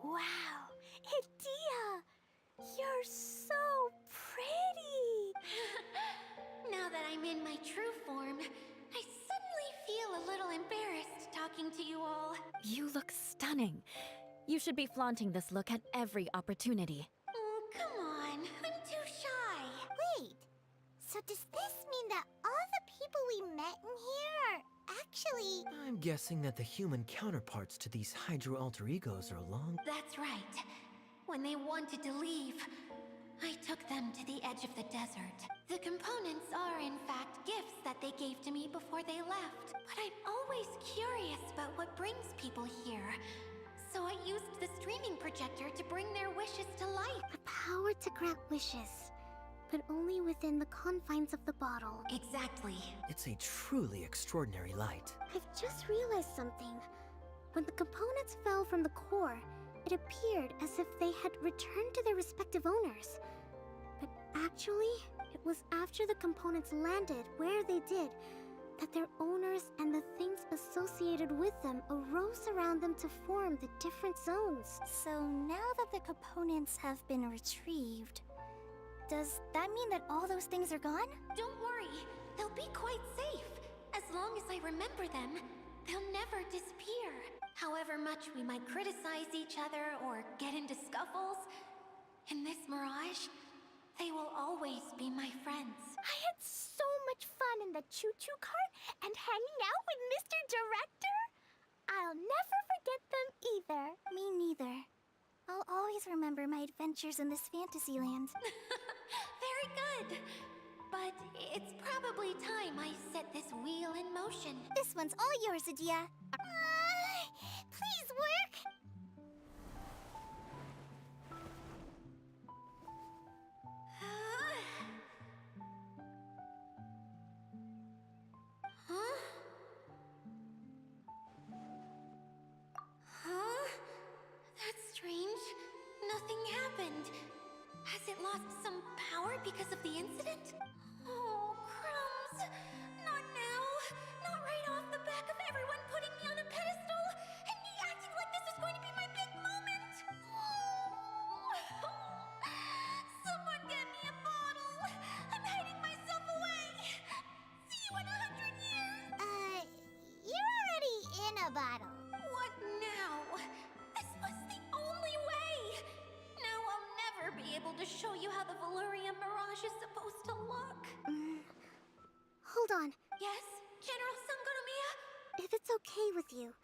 Wow, Idea! You're so pretty! Now that I'm in my true form, I suddenly feel a little embarrassed talking to you all. You look stunning. You should be flaunting this look at every opportunity. Oh, come on. I'm too shy. Wait, so does this mean that all the people we met in here are actually... I'm guessing that the human counterparts to these hydro alter egos are along. That's right. When they wanted to leave, I took them to the edge of the desert. The components are, in fact, gifts that they gave to me before they left. But I'm always curious about what brings people here. So I used the streaming projector to bring their wishes to life. The power to grant wishes, but only within the confines of the bottle. Exactly. It's a truly extraordinary light. I've just realized something. When the components fell from the core, it appeared as if they had returned to their respective owners. But actually, it was after the components landed where they did that their owners and the things associated with them arose around them to form the different zones. So now that the components have been retrieved, does that mean that all those things are gone? Don't worry, they'll be quite safe. As long as I remember them, they'll never disappear. However much we might criticize each other or get into scuffles, in this mirage, they will always be my friends. I had so much fun in the choo-choo cart and hanging out with Mr. Director. I'll never forget them either. Me neither. I'll always remember my adventures in this fantasy land. Very good. But it's probably time I set this wheel in motion. This one's all yours, Adia. Please work. Huh? Huh? That's strange. Nothing happened. Has it lost some power because of the incident? Oh, crumbs. Not now. Not right off the back of everyone putting me on a pedestal and me acting like this is going to be my big moment. Oh. Someone get me a bottle. I'm hiding myself away. See you in 100 years. You're already in a bottle. What now? This was the only way. Now I'll never be able to show you how the Valyria Mirage is supposed to look. Hold on. Yes, General Sangonomiya? If it's okay with you,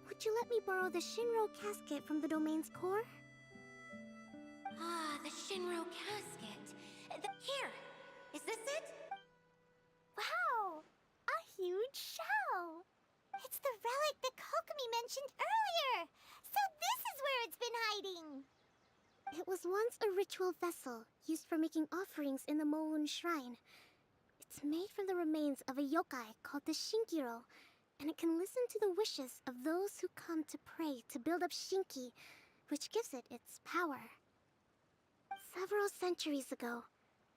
would you let me borrow the Shinro casket from the domain's core? Ah, the Shinro casket. Here, is this it? Wow! A huge shell! It's the relic that Kokomi mentioned earlier! So this is where it's been hiding! It was once a ritual vessel used for making offerings in the Moon Shrine. It's made from the remains of a yokai called the Shinkiro, and it can listen to the wishes of those who come to pray to build up Shinki, which gives it its power. Several centuries ago,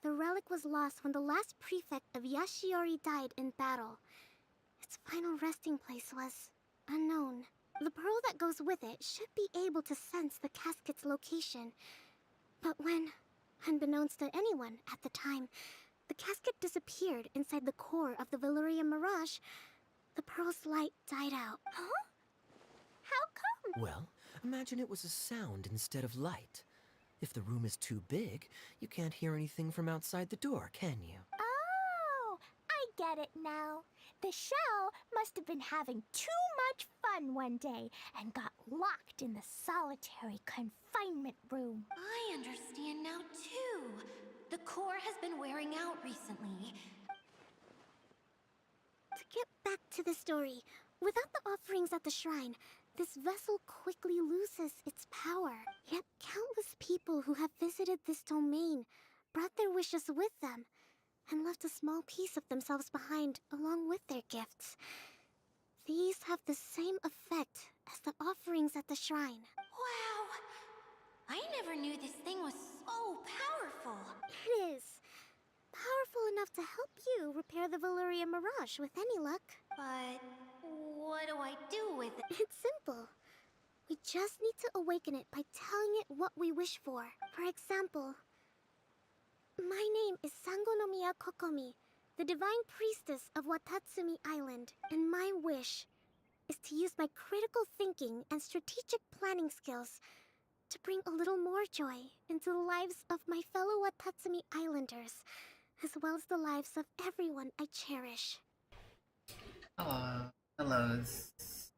the relic was lost when the last prefect of Yashiori died in battle. Its final resting place was unknown. The pearl that goes with it should be able to sense the casket's location. But when, unbeknownst to anyone at the time, the casket disappeared inside the core of the Valyria Mirage, the pearl's light died out. Huh? How come? Well, imagine it was a sound instead of light. If the room is too big, you can't hear anything from outside the door, can you? Oh, I get it now. The shell must have been having too much fun one day and got locked in the solitary confinement room. I understand now, too. The core has been wearing out recently. To get back to the story, without the offerings at the shrine, this vessel quickly loses its power. Yet countless people who have visited this domain brought their wishes with them and left a small piece of themselves behind along with their gifts. These have the same effect as the offerings at the shrine. Wow! I never knew this thing was so powerful. It is. Powerful enough to help you repair the Valyria Mirage with any luck. But what do I do with it? It's simple. We just need to awaken it by telling it what we wish for. For example, my name is Sangonomiya Kokomi, the divine priestess of Watatsumi Island, and my wish is to use my critical thinking and strategic planning skills to bring a little more joy into the lives of my fellow Watatsumi Islanders, as well as the lives of everyone I cherish. Hello,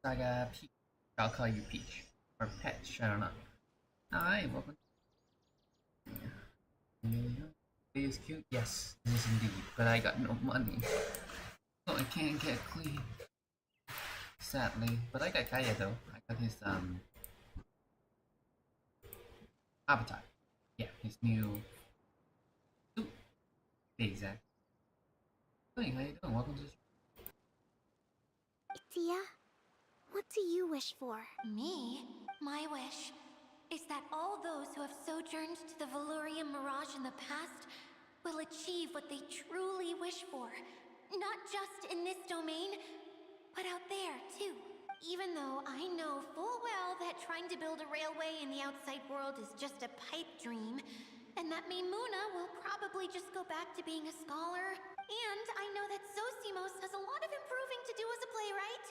Saga Peach. I'll call you Peach. Or Peach, I don't know. Hi, welcome. It is cute? Yes, it is indeed. But I got no money. So I can't get clean. Sadly. But I got Kaya though. I got his, avatar. Yeah, his new suit. Exactly. Hey, how you doing? Welcome to the Itia, what do you wish for? Me? My wish? is that all those who have sojourned to the Valurian Mirage in the past will achieve what they truly wish for. Not just in this domain, but out there, too. Even though I know full well that trying to build a railway in the outside world is just a pipe dream, and that Maimuna will probably just go back to being a scholar. And I know that Zosimos has a lot of improving to do as a playwright.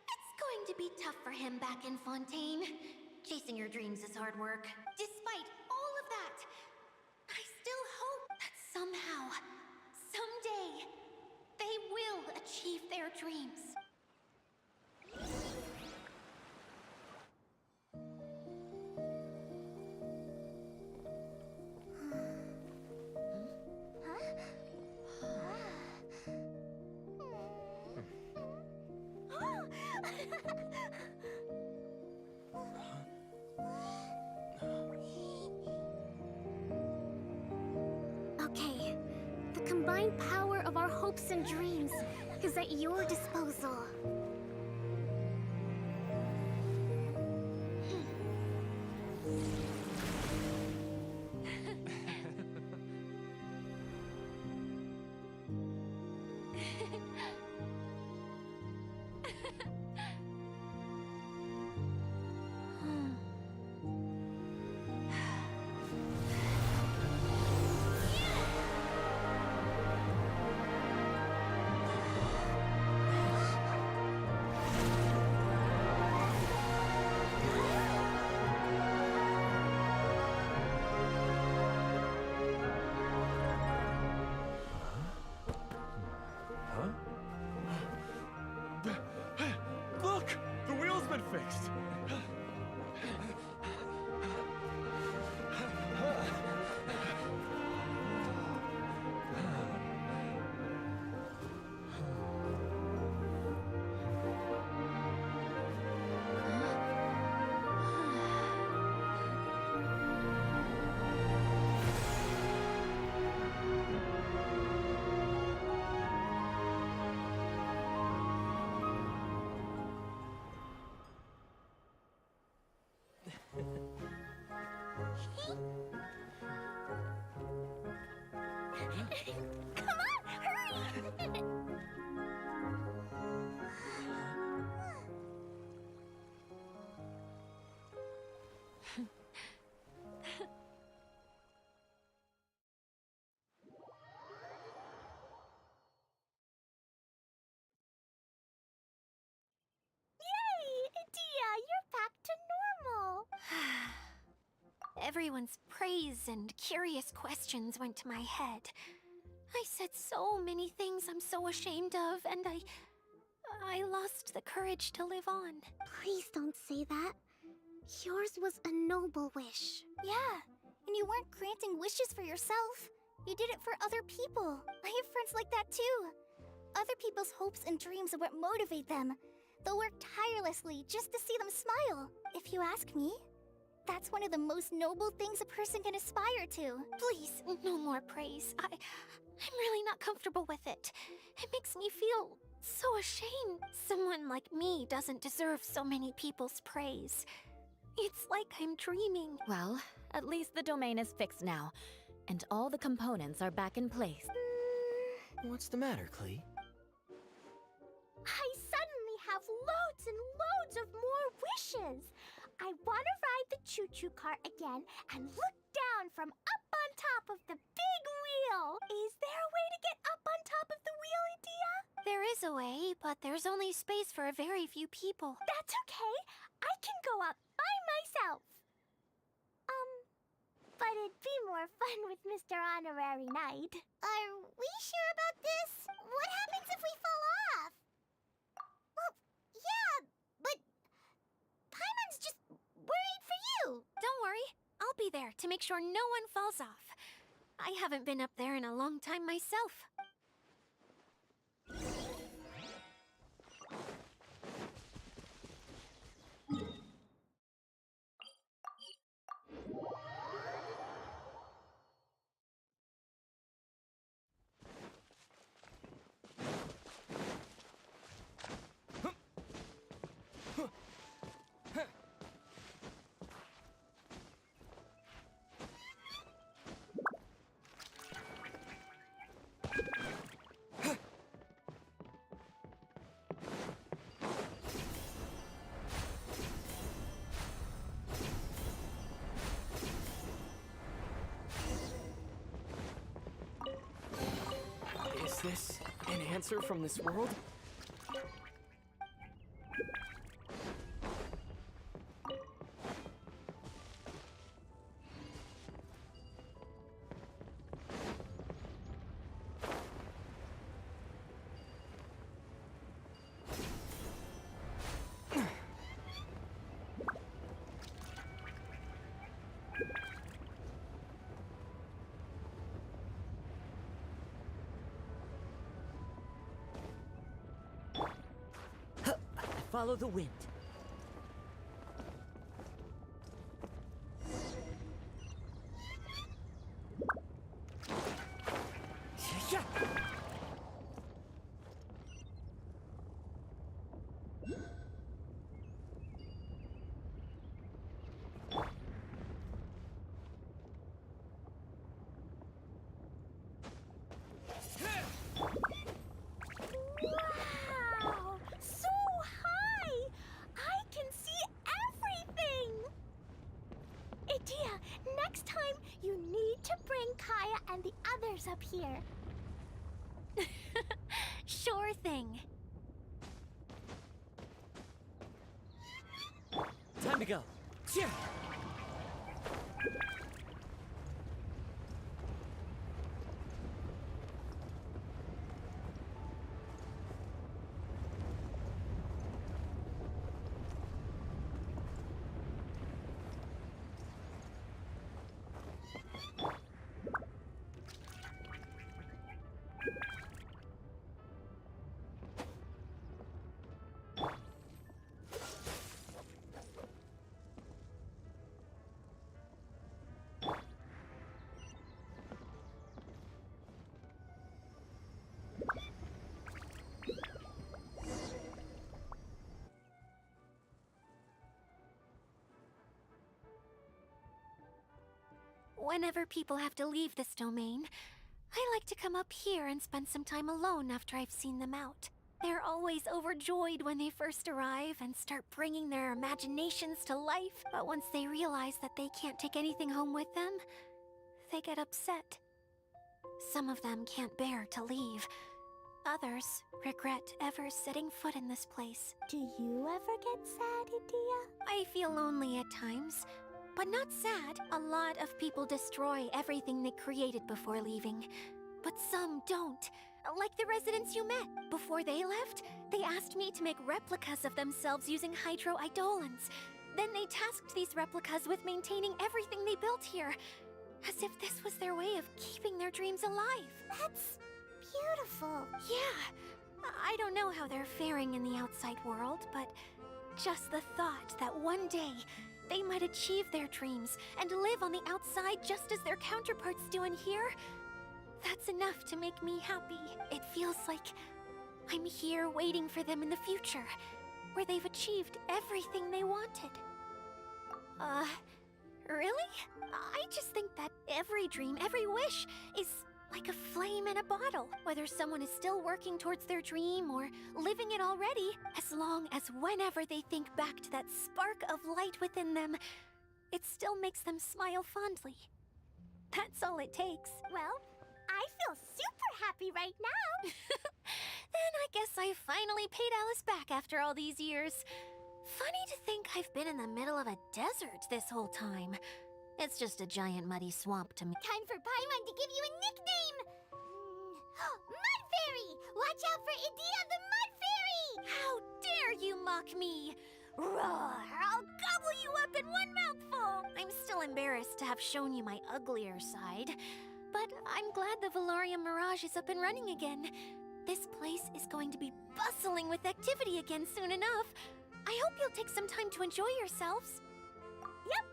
It's going to be tough for him back in Fontaine. Chasing your dreams is hard work. Despite all of that, I still hope that somehow, someday, they will achieve their dreams. Okay, the combined power of our hopes and dreams is at your disposal. Look! The wheel's been fixed! Come on, hurry! Yay! Dia, you're back to normal! Everyone's praise and curious questions went to my head. I said so many things I'm so ashamed of, and I lost the courage to live on. Please don't say that. Yours was a noble wish. Yeah, and you weren't granting wishes for yourself. You did it for other people. I have friends like that too. Other people's hopes and dreams are what motivate them. They'll work tirelessly just to see them smile. If you ask me, that's one of the most noble things a person can aspire to. Please, no more praise. I'm really not comfortable with it. It makes me feel so ashamed. Someone like me doesn't deserve so many people's praise. It's like I'm dreaming. Well, at least the domain is fixed now, and all the components are back in place. What's the matter, Klee? I suddenly have loads and loads of more wishes. I want to ride the choo-choo cart again and look down from up on top of the big wheel. Is there a way to get up on top of the wheel, Dia? There is a way, but there's only space for a very few people. That's okay. I can go up by myself. But it'd be more fun with Mr. Honorary Knight. Are we sure about this? What happens if we fall off? Well, yeah, but Paimon's just worried for you. Don't worry, I'll be there to make sure no one falls off. I haven't been up there in a long time myself. this an answer from this world? Follow the wind. Wow! So high! I can see everything! Idea, next time you need to bring Kaya and the others up here. Sure thing. Time to go. Yeah. Whenever people have to leave this domain, I like to come up here and spend some time alone after I've seen them out. They're always overjoyed when they first arrive and start bringing their imaginations to life, but once they realize that they can't take anything home with them, they get upset. Some of them can't bear to leave. Others regret ever setting foot in this place. Do you ever get sad, Idea? I feel lonely at times, but not sad. A lot of people destroy everything they created before leaving, but some don't. Like the residents you met. Before they left, they asked me to make replicas of themselves using hydro-eidolons. Then they tasked these replicas with maintaining everything they built here, as if this was their way of keeping their dreams alive. That's beautiful. Yeah, I don't know how they're faring in the outside world, but just the thought that one day they might achieve their dreams and live on the outside just as their counterparts do in here, that's enough to make me happy. It feels like I'm here waiting for them in the future, where they've achieved everything they wanted. Really? I just think that every dream, every wish is like a flame in a bottle. Whether someone is still working towards their dream or living it already, as long as whenever they think back to that spark of light within them, it still makes them smile fondly. That's all it takes. Well, I feel super happy right now. Then I guess I finally paid Alice back after all these years. Funny to think I've been in the middle of a desert this whole time. It's just a giant muddy swamp to me. Time for Paimon to give you a nickname! Mud Fairy! Watch out for Idea the Mud Fairy! How dare you mock me! Roar! I'll gobble you up in one mouthful! I'm still embarrassed to have shown you my uglier side. But I'm glad the Valorium Mirage is up and running again. This place is going to be bustling with activity again soon enough. I hope you'll take some time to enjoy yourselves. Yep,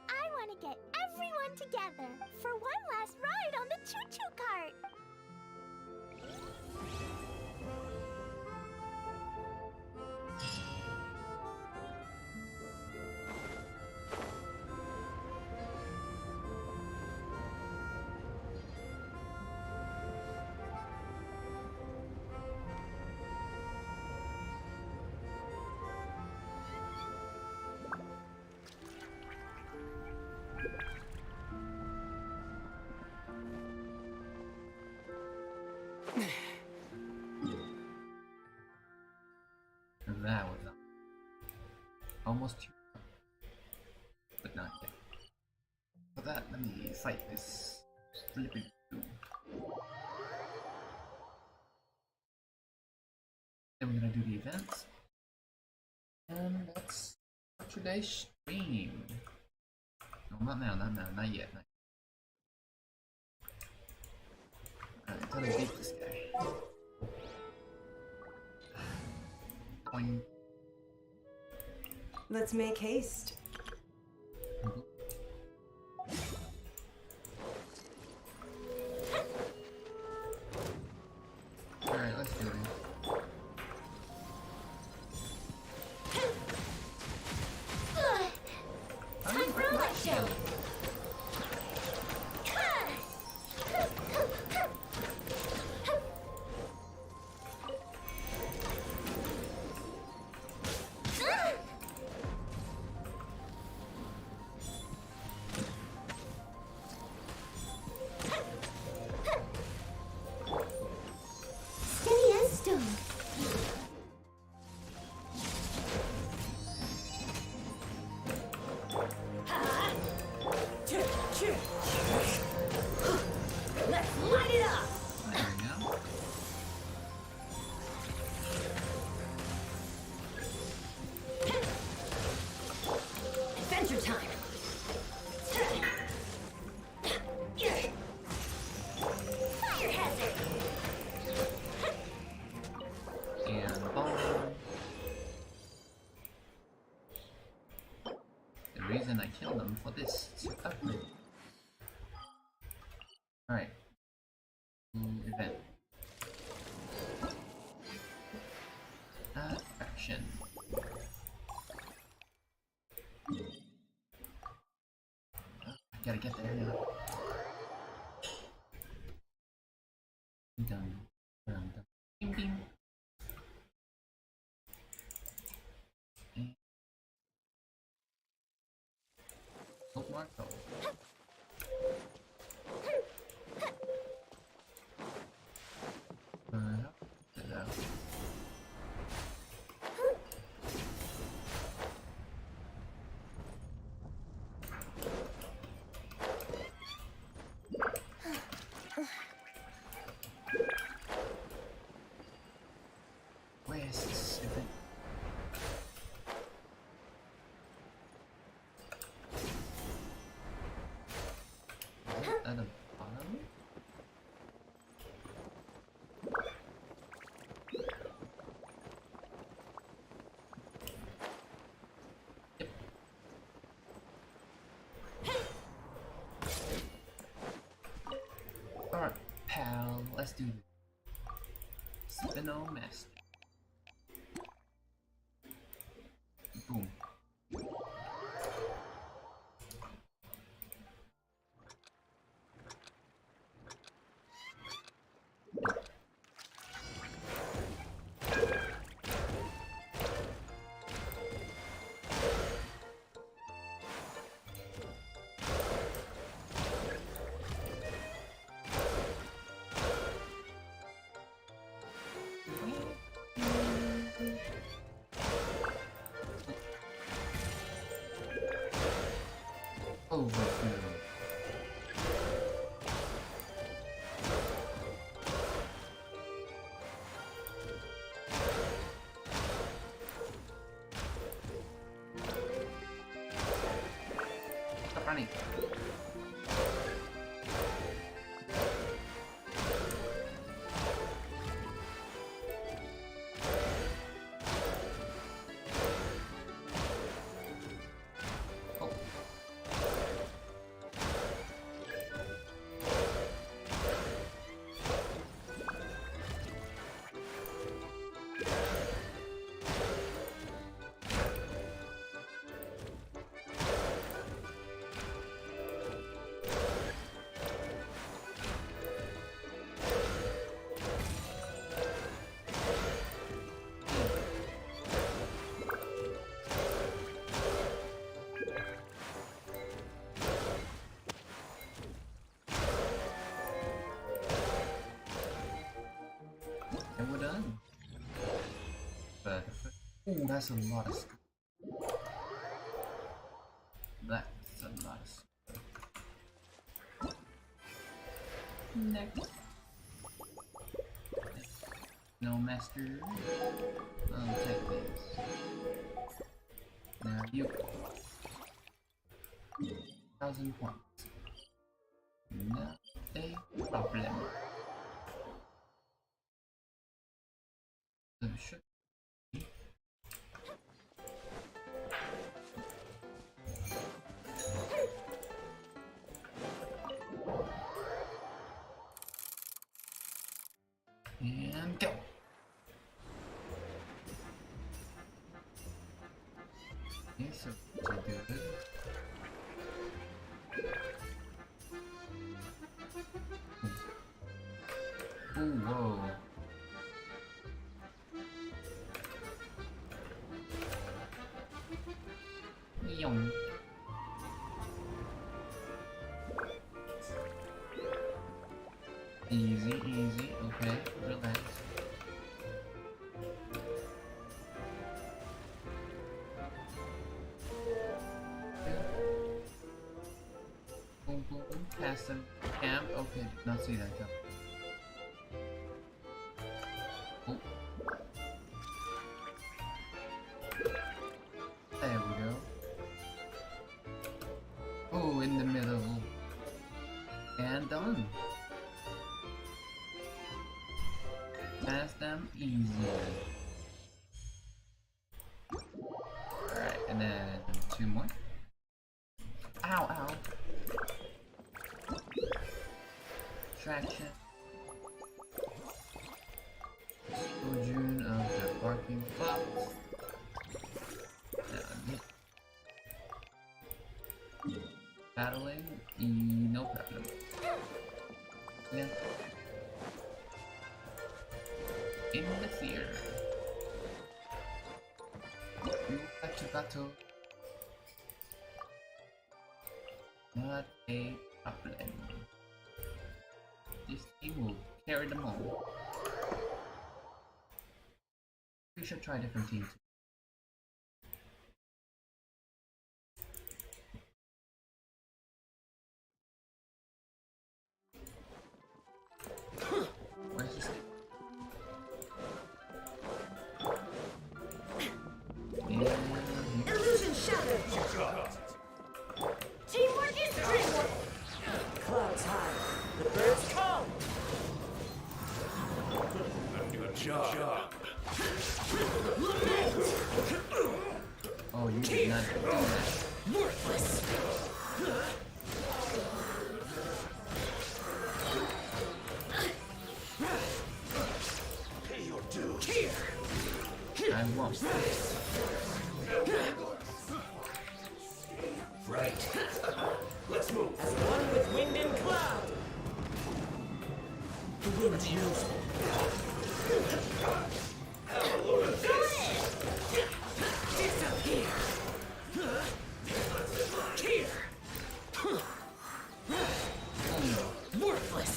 I want to get everyone together for one last ride on the choo-choo cart. almost here. But not yet. For that, let me fight this flipping dude. Then we're gonna do the events. And that's for today's stream. No, not now, not yet. Alright, gotta beat this guy. Boing. Let's make haste. Alright, let's do it. Time for a light show! Steady as stone. Let's light it up! There we go. Adventure time! Fire hazard. And boom. The reason I killed them for this circumference. Alright. Event. Action. I gotta get there now. Done. Bing bing. Bookmark. Oh. Where's this event? Is it at the bottom? Yep. Alright, pal, let's do this. Spino Master. Boom. Overkill. Stop running. Oh. And we're done. But, ooh, that's a lot of stuff. Black sunglasses. Next. No master. I'll take this. Now you. 1,000 points. Not a problem. So should and go. Okay, so good. Ooh, whoa. Yum. Easy, easy, okay, relax. Boom, boom, past the camp. Okay, did not see that coming. Oh. There we go. Oh, in the middle. And done. Pass them easy. Alright, and then 2 more. Ow, ow. Traction. Sojourn of the barking fox. Battling, no problem. Yeah. In the theater. You got to battle. Not a problem. This team will carry them all. We should try different teams. Where's this thing? Illusion shattered. Teamwork is dreamwork. Clouds high. The birds call. Good job. Oh, you did not do that. Worthless. Pay your dues. Here. I won't. Right. Let's move. As one with wind and cloud. The wind knows me. Disappear. Here. Worthless.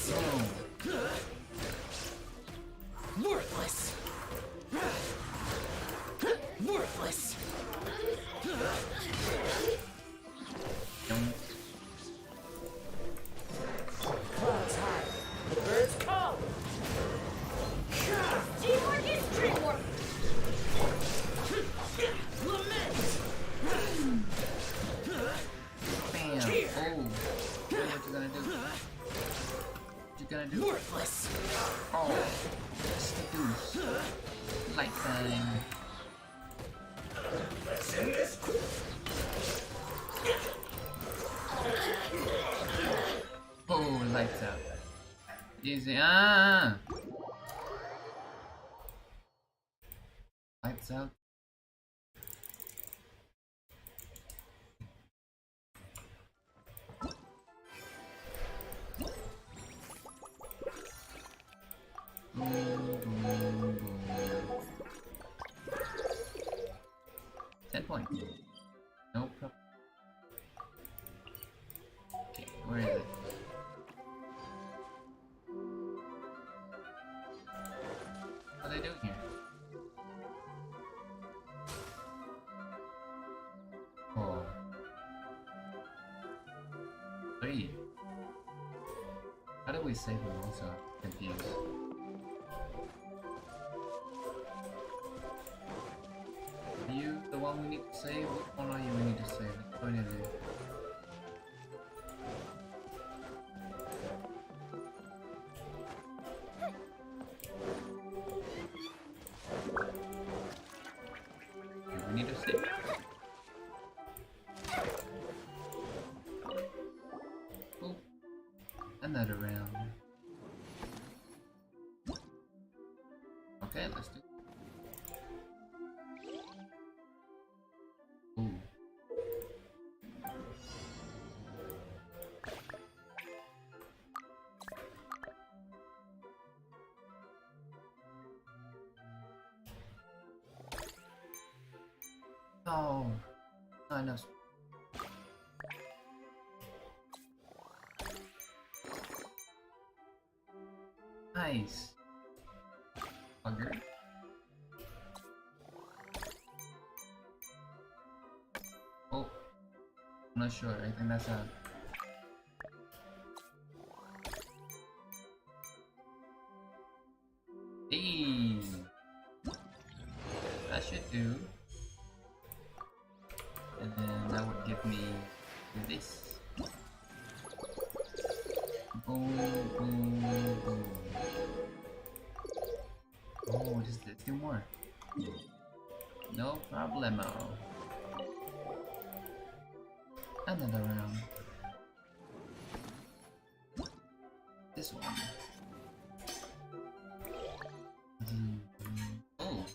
Worthless. Worthless. Clouds high. The birds call. Teamwork is dreamwork. Lament. Bam. Oh. What you gonna do? What you gonna do? Worthless. Oh. It's the deuce. Light time. Let's end this. Oh, lights out. Easy. Ah. Lights out. Boom, boom, boom. 10 points. No problem. Okay, where is it? What are they doing here? Oh. Wait. How do we save him also? Confused. Are you the one we need to save? Which one are you we need to save? Which one is it? Okay, we need to save. Oh, another round. Okay, let's do it. Ooh. Oh, not enough. Nice. Bugger. Oh, I'm not sure. I think that's a. Hey, that should do. And then that would give me this. Boom, boom, boom. Oh, just let's do more. No problemo. Another round. This one. Oh.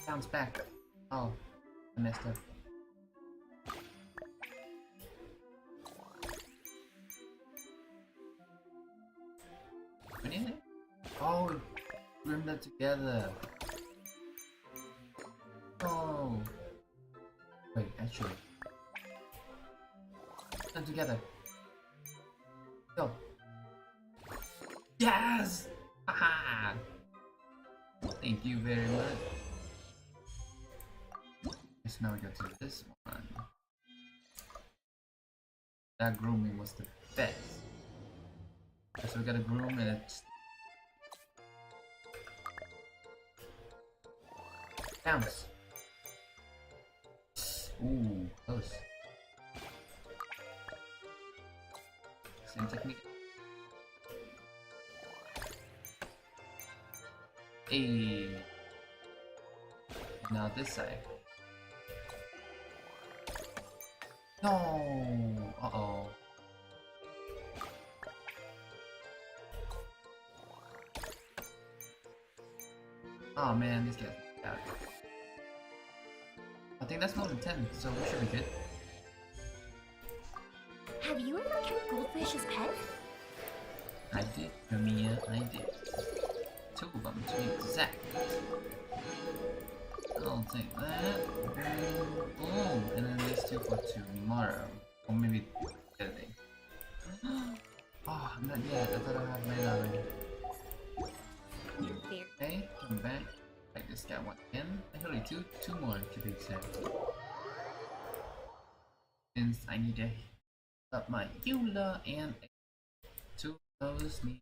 Bounce back. Oh, I messed up. What is it? Oh, we room them together. Oh. Wait, actually. Put them together. Go. Yes! Haha! Thank you very much. So now we go to this one. That grooming was the best. So we got a groom and it's bounce. Ooh, close. Same technique. Hey. Now this side. No. Uh-oh. Oh man, this guy's out. I think that's more than 10, so we should be good. Have you ever kept goldfish as pets? I did, Mia, I did. 2 of them to be exact. I'll take that. Boom! And then these 2 for tomorrow. Or maybe today. Oh, not yet. I thought I had made already. Okay, come back. Like this guy once again. Actually, two more to be exact. Since I need to up my Eula and 2 of those need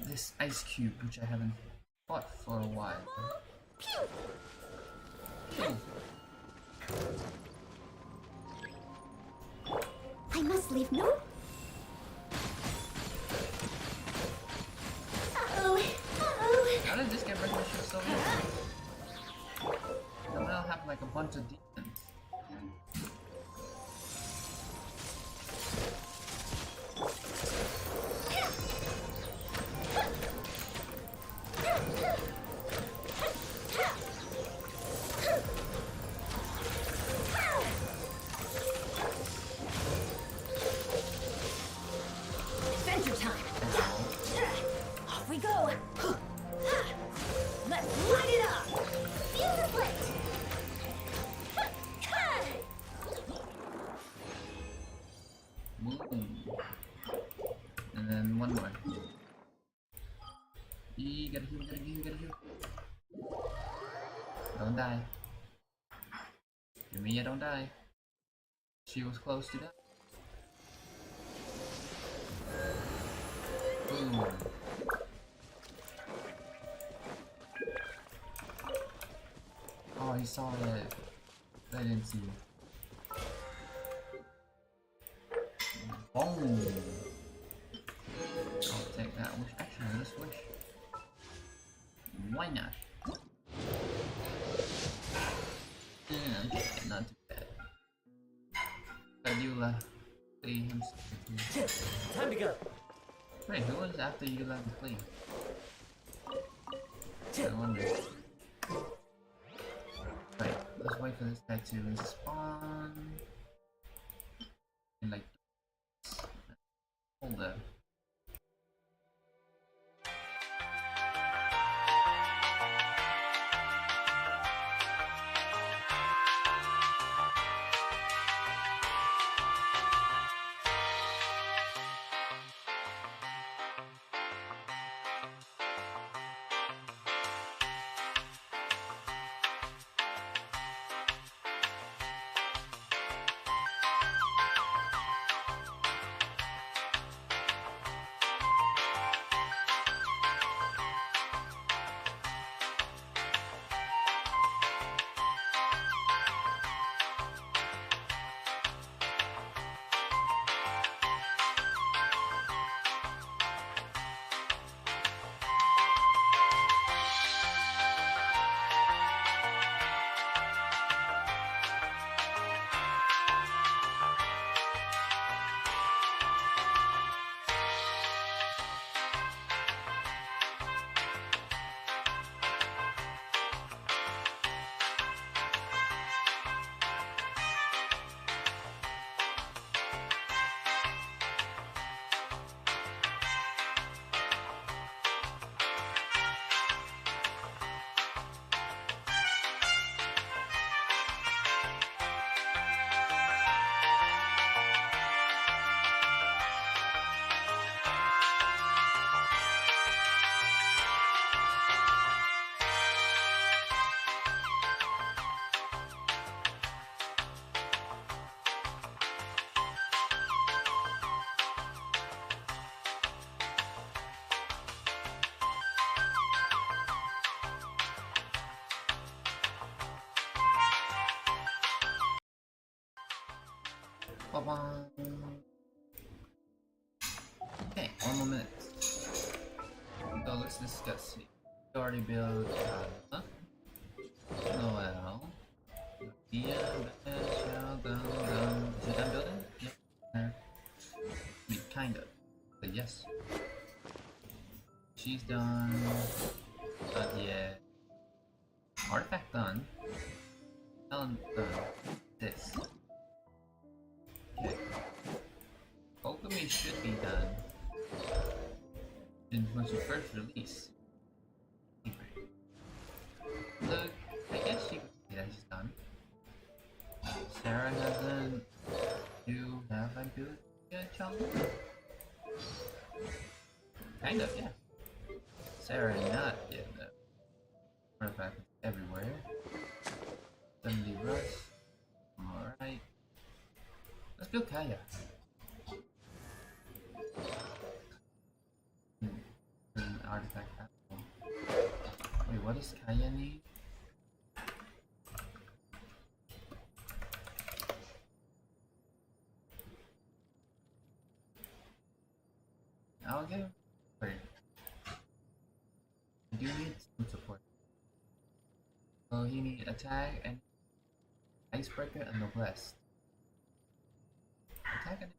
this ice cube, which I haven't fought for a while. Pew. I must leave no. How did this guy break my shit so easy? And I'll have like a bunch of demons. Adventure time! Off we go! Let's light it up! Feel the plate! Boom. And then one more. Gotta heal, gotta heal, gotta heal. Don't die. Give me a don't die. She was close to that. Boom. Oh, he saw it. I didn't see it. Boom. I'll take that wish. Actually, this wish. Why not? Yeah, okay, not too bad. Yula. Time to go. Wait, who was after Yula and Flea? I wonder. Right, let's wait for this guy to respawn. And like, hold up. Bye-bye. Okay, 1 more minute. So let's discuss it. We already built Noel. Yeah, shall go. Is it done building? Yeah. I mean, kind of. But yes. She's done. Not yet. Artifact done. Talent done. This. Okay. Alchemy should be done. Then once you first release. Look, I guess she could that's done. Sarah hasn't. You have I built yet, challenge? Kind of, yeah. Sarah not yet though. Artifact everywhere. 70 rust. Alright. Let's build Kaya. An artifact apple. Wait, what does Kaya need? I'll give. Wait. I do need some support. So he needs attack and icebreaker and noblesse. Attack and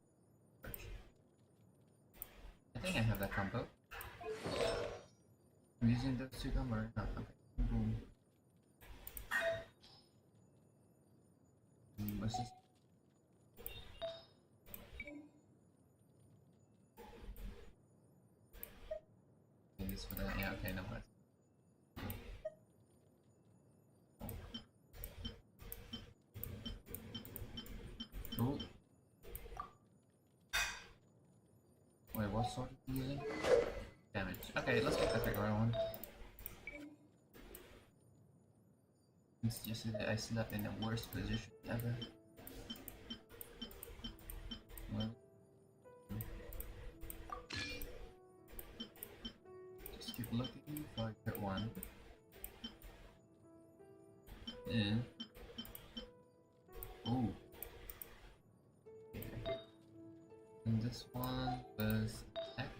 I think I have that combo. I'm using those two combos. No, okay. Boom. What's this? Okay, this for that. Yeah, okay, no less. Ooh. Wait, what sort of healing? Damage. Okay, let's pick the big one. It's just that I slept in the worst position ever. Well, just keep looking for a good one. Yeah. Ooh. Okay. And this one was attack.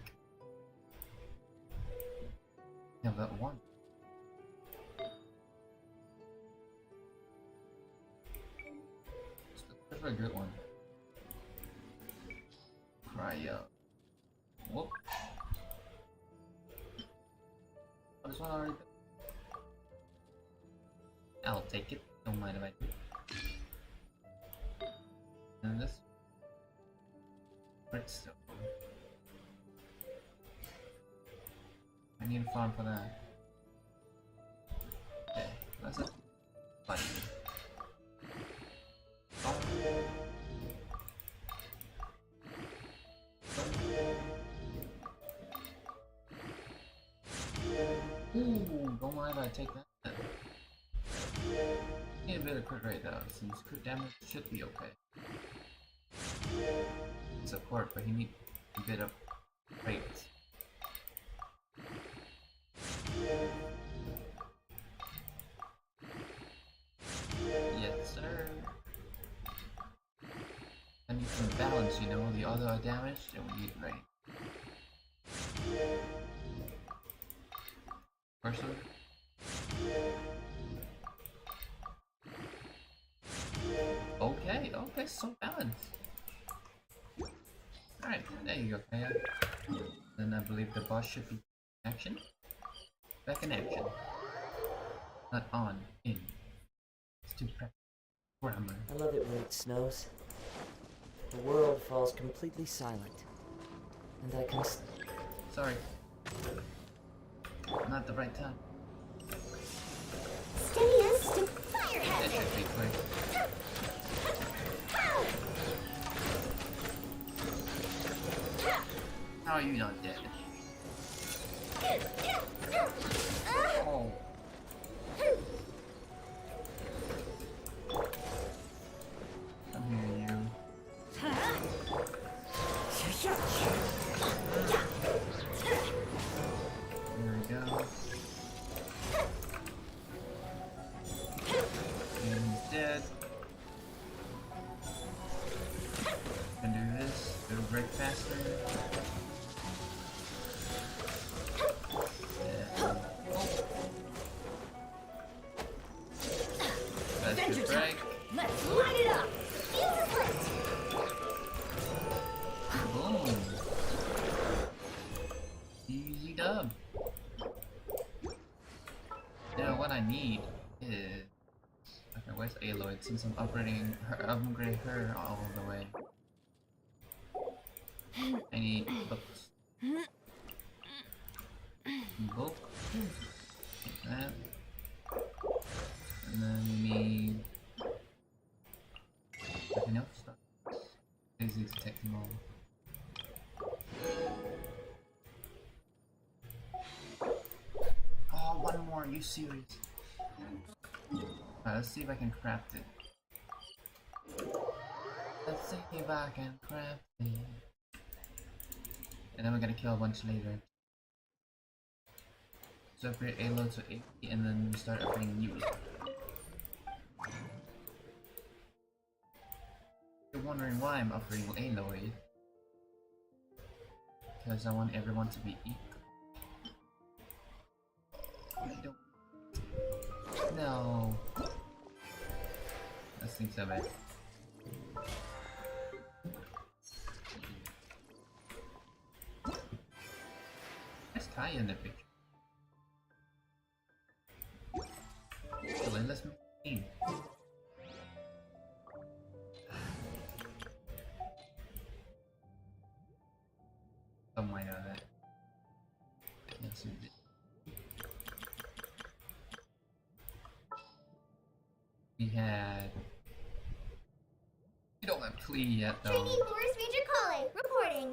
Yeah, that one. That's a good one. Cry out. Whoop. Oh, this one already. I'll take it. Don't mind if I do. And this. Redstone. I need a farm for that. Okay, that's it. Buddy. Ooh, don't mind if I take that. Need a bit of crit rate though, since crit damage should be okay. Support, but he needs a bit of rate. Yes, sir. I need some balance, you know, the other are damaged and we need rate. Person. Okay, okay, so balanced. Alright, there you go, Kaya. Then I believe the boss should be in action. Back in action. Not on, in. It's too grammar. I love it when it snows. The world falls completely silent. And I can... Sorry. Not the right time. Steady instant fire That hazard! should be quick. How are you not dead? Oh. Come here, you. There we go. And he's dead. Can do this. It'll break faster. Adventure break. Let's light it up! Fuse lit! Boom. Easy dub. Now what I need is... Okay, where's Aloy? Since I'm upgrading her all the way. I need books. Book. Like that. And then we need... Nothing else? Easy to take them all. Oh, one more, are you serious? Alright, let's see if I can craft it. Let's see if I can craft it. And then we're gonna kill a bunch later. So upgrade Aloy to 80 and then we start upgrading you. You're wondering why I'm upgrading Aloy. Because I want everyone to be equal. I don't... No. That seems so bad. There's Kaya in the picture. So then let's make a team. Some might know that. Yes, we did. We had... We don't have Klee yet though. Trainee Forest Ranger Kale, reporting.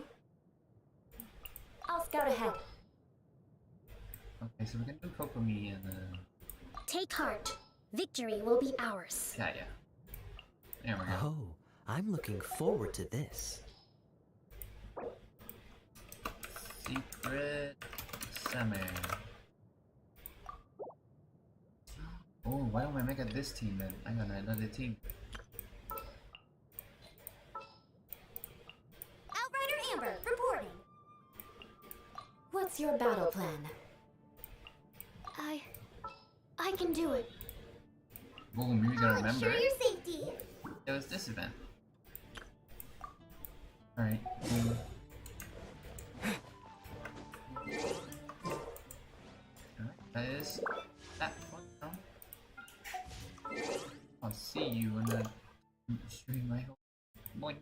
I'll scout ahead. Okay, so we can do Kokomi and Take heart. Victory will be ours. yeah. There we go. Oh, I'm looking forward to this. Secret Summer. Oh, why don't I make it this team then? I got another team. Outrider Amber, reporting. What's your battle plan? I can do it. Well, maybe you gotta remember Ensure it. your safety. It was this event. Alright, boom. Alright, that is that one now. I'll see you in the stream, I hope. Boing.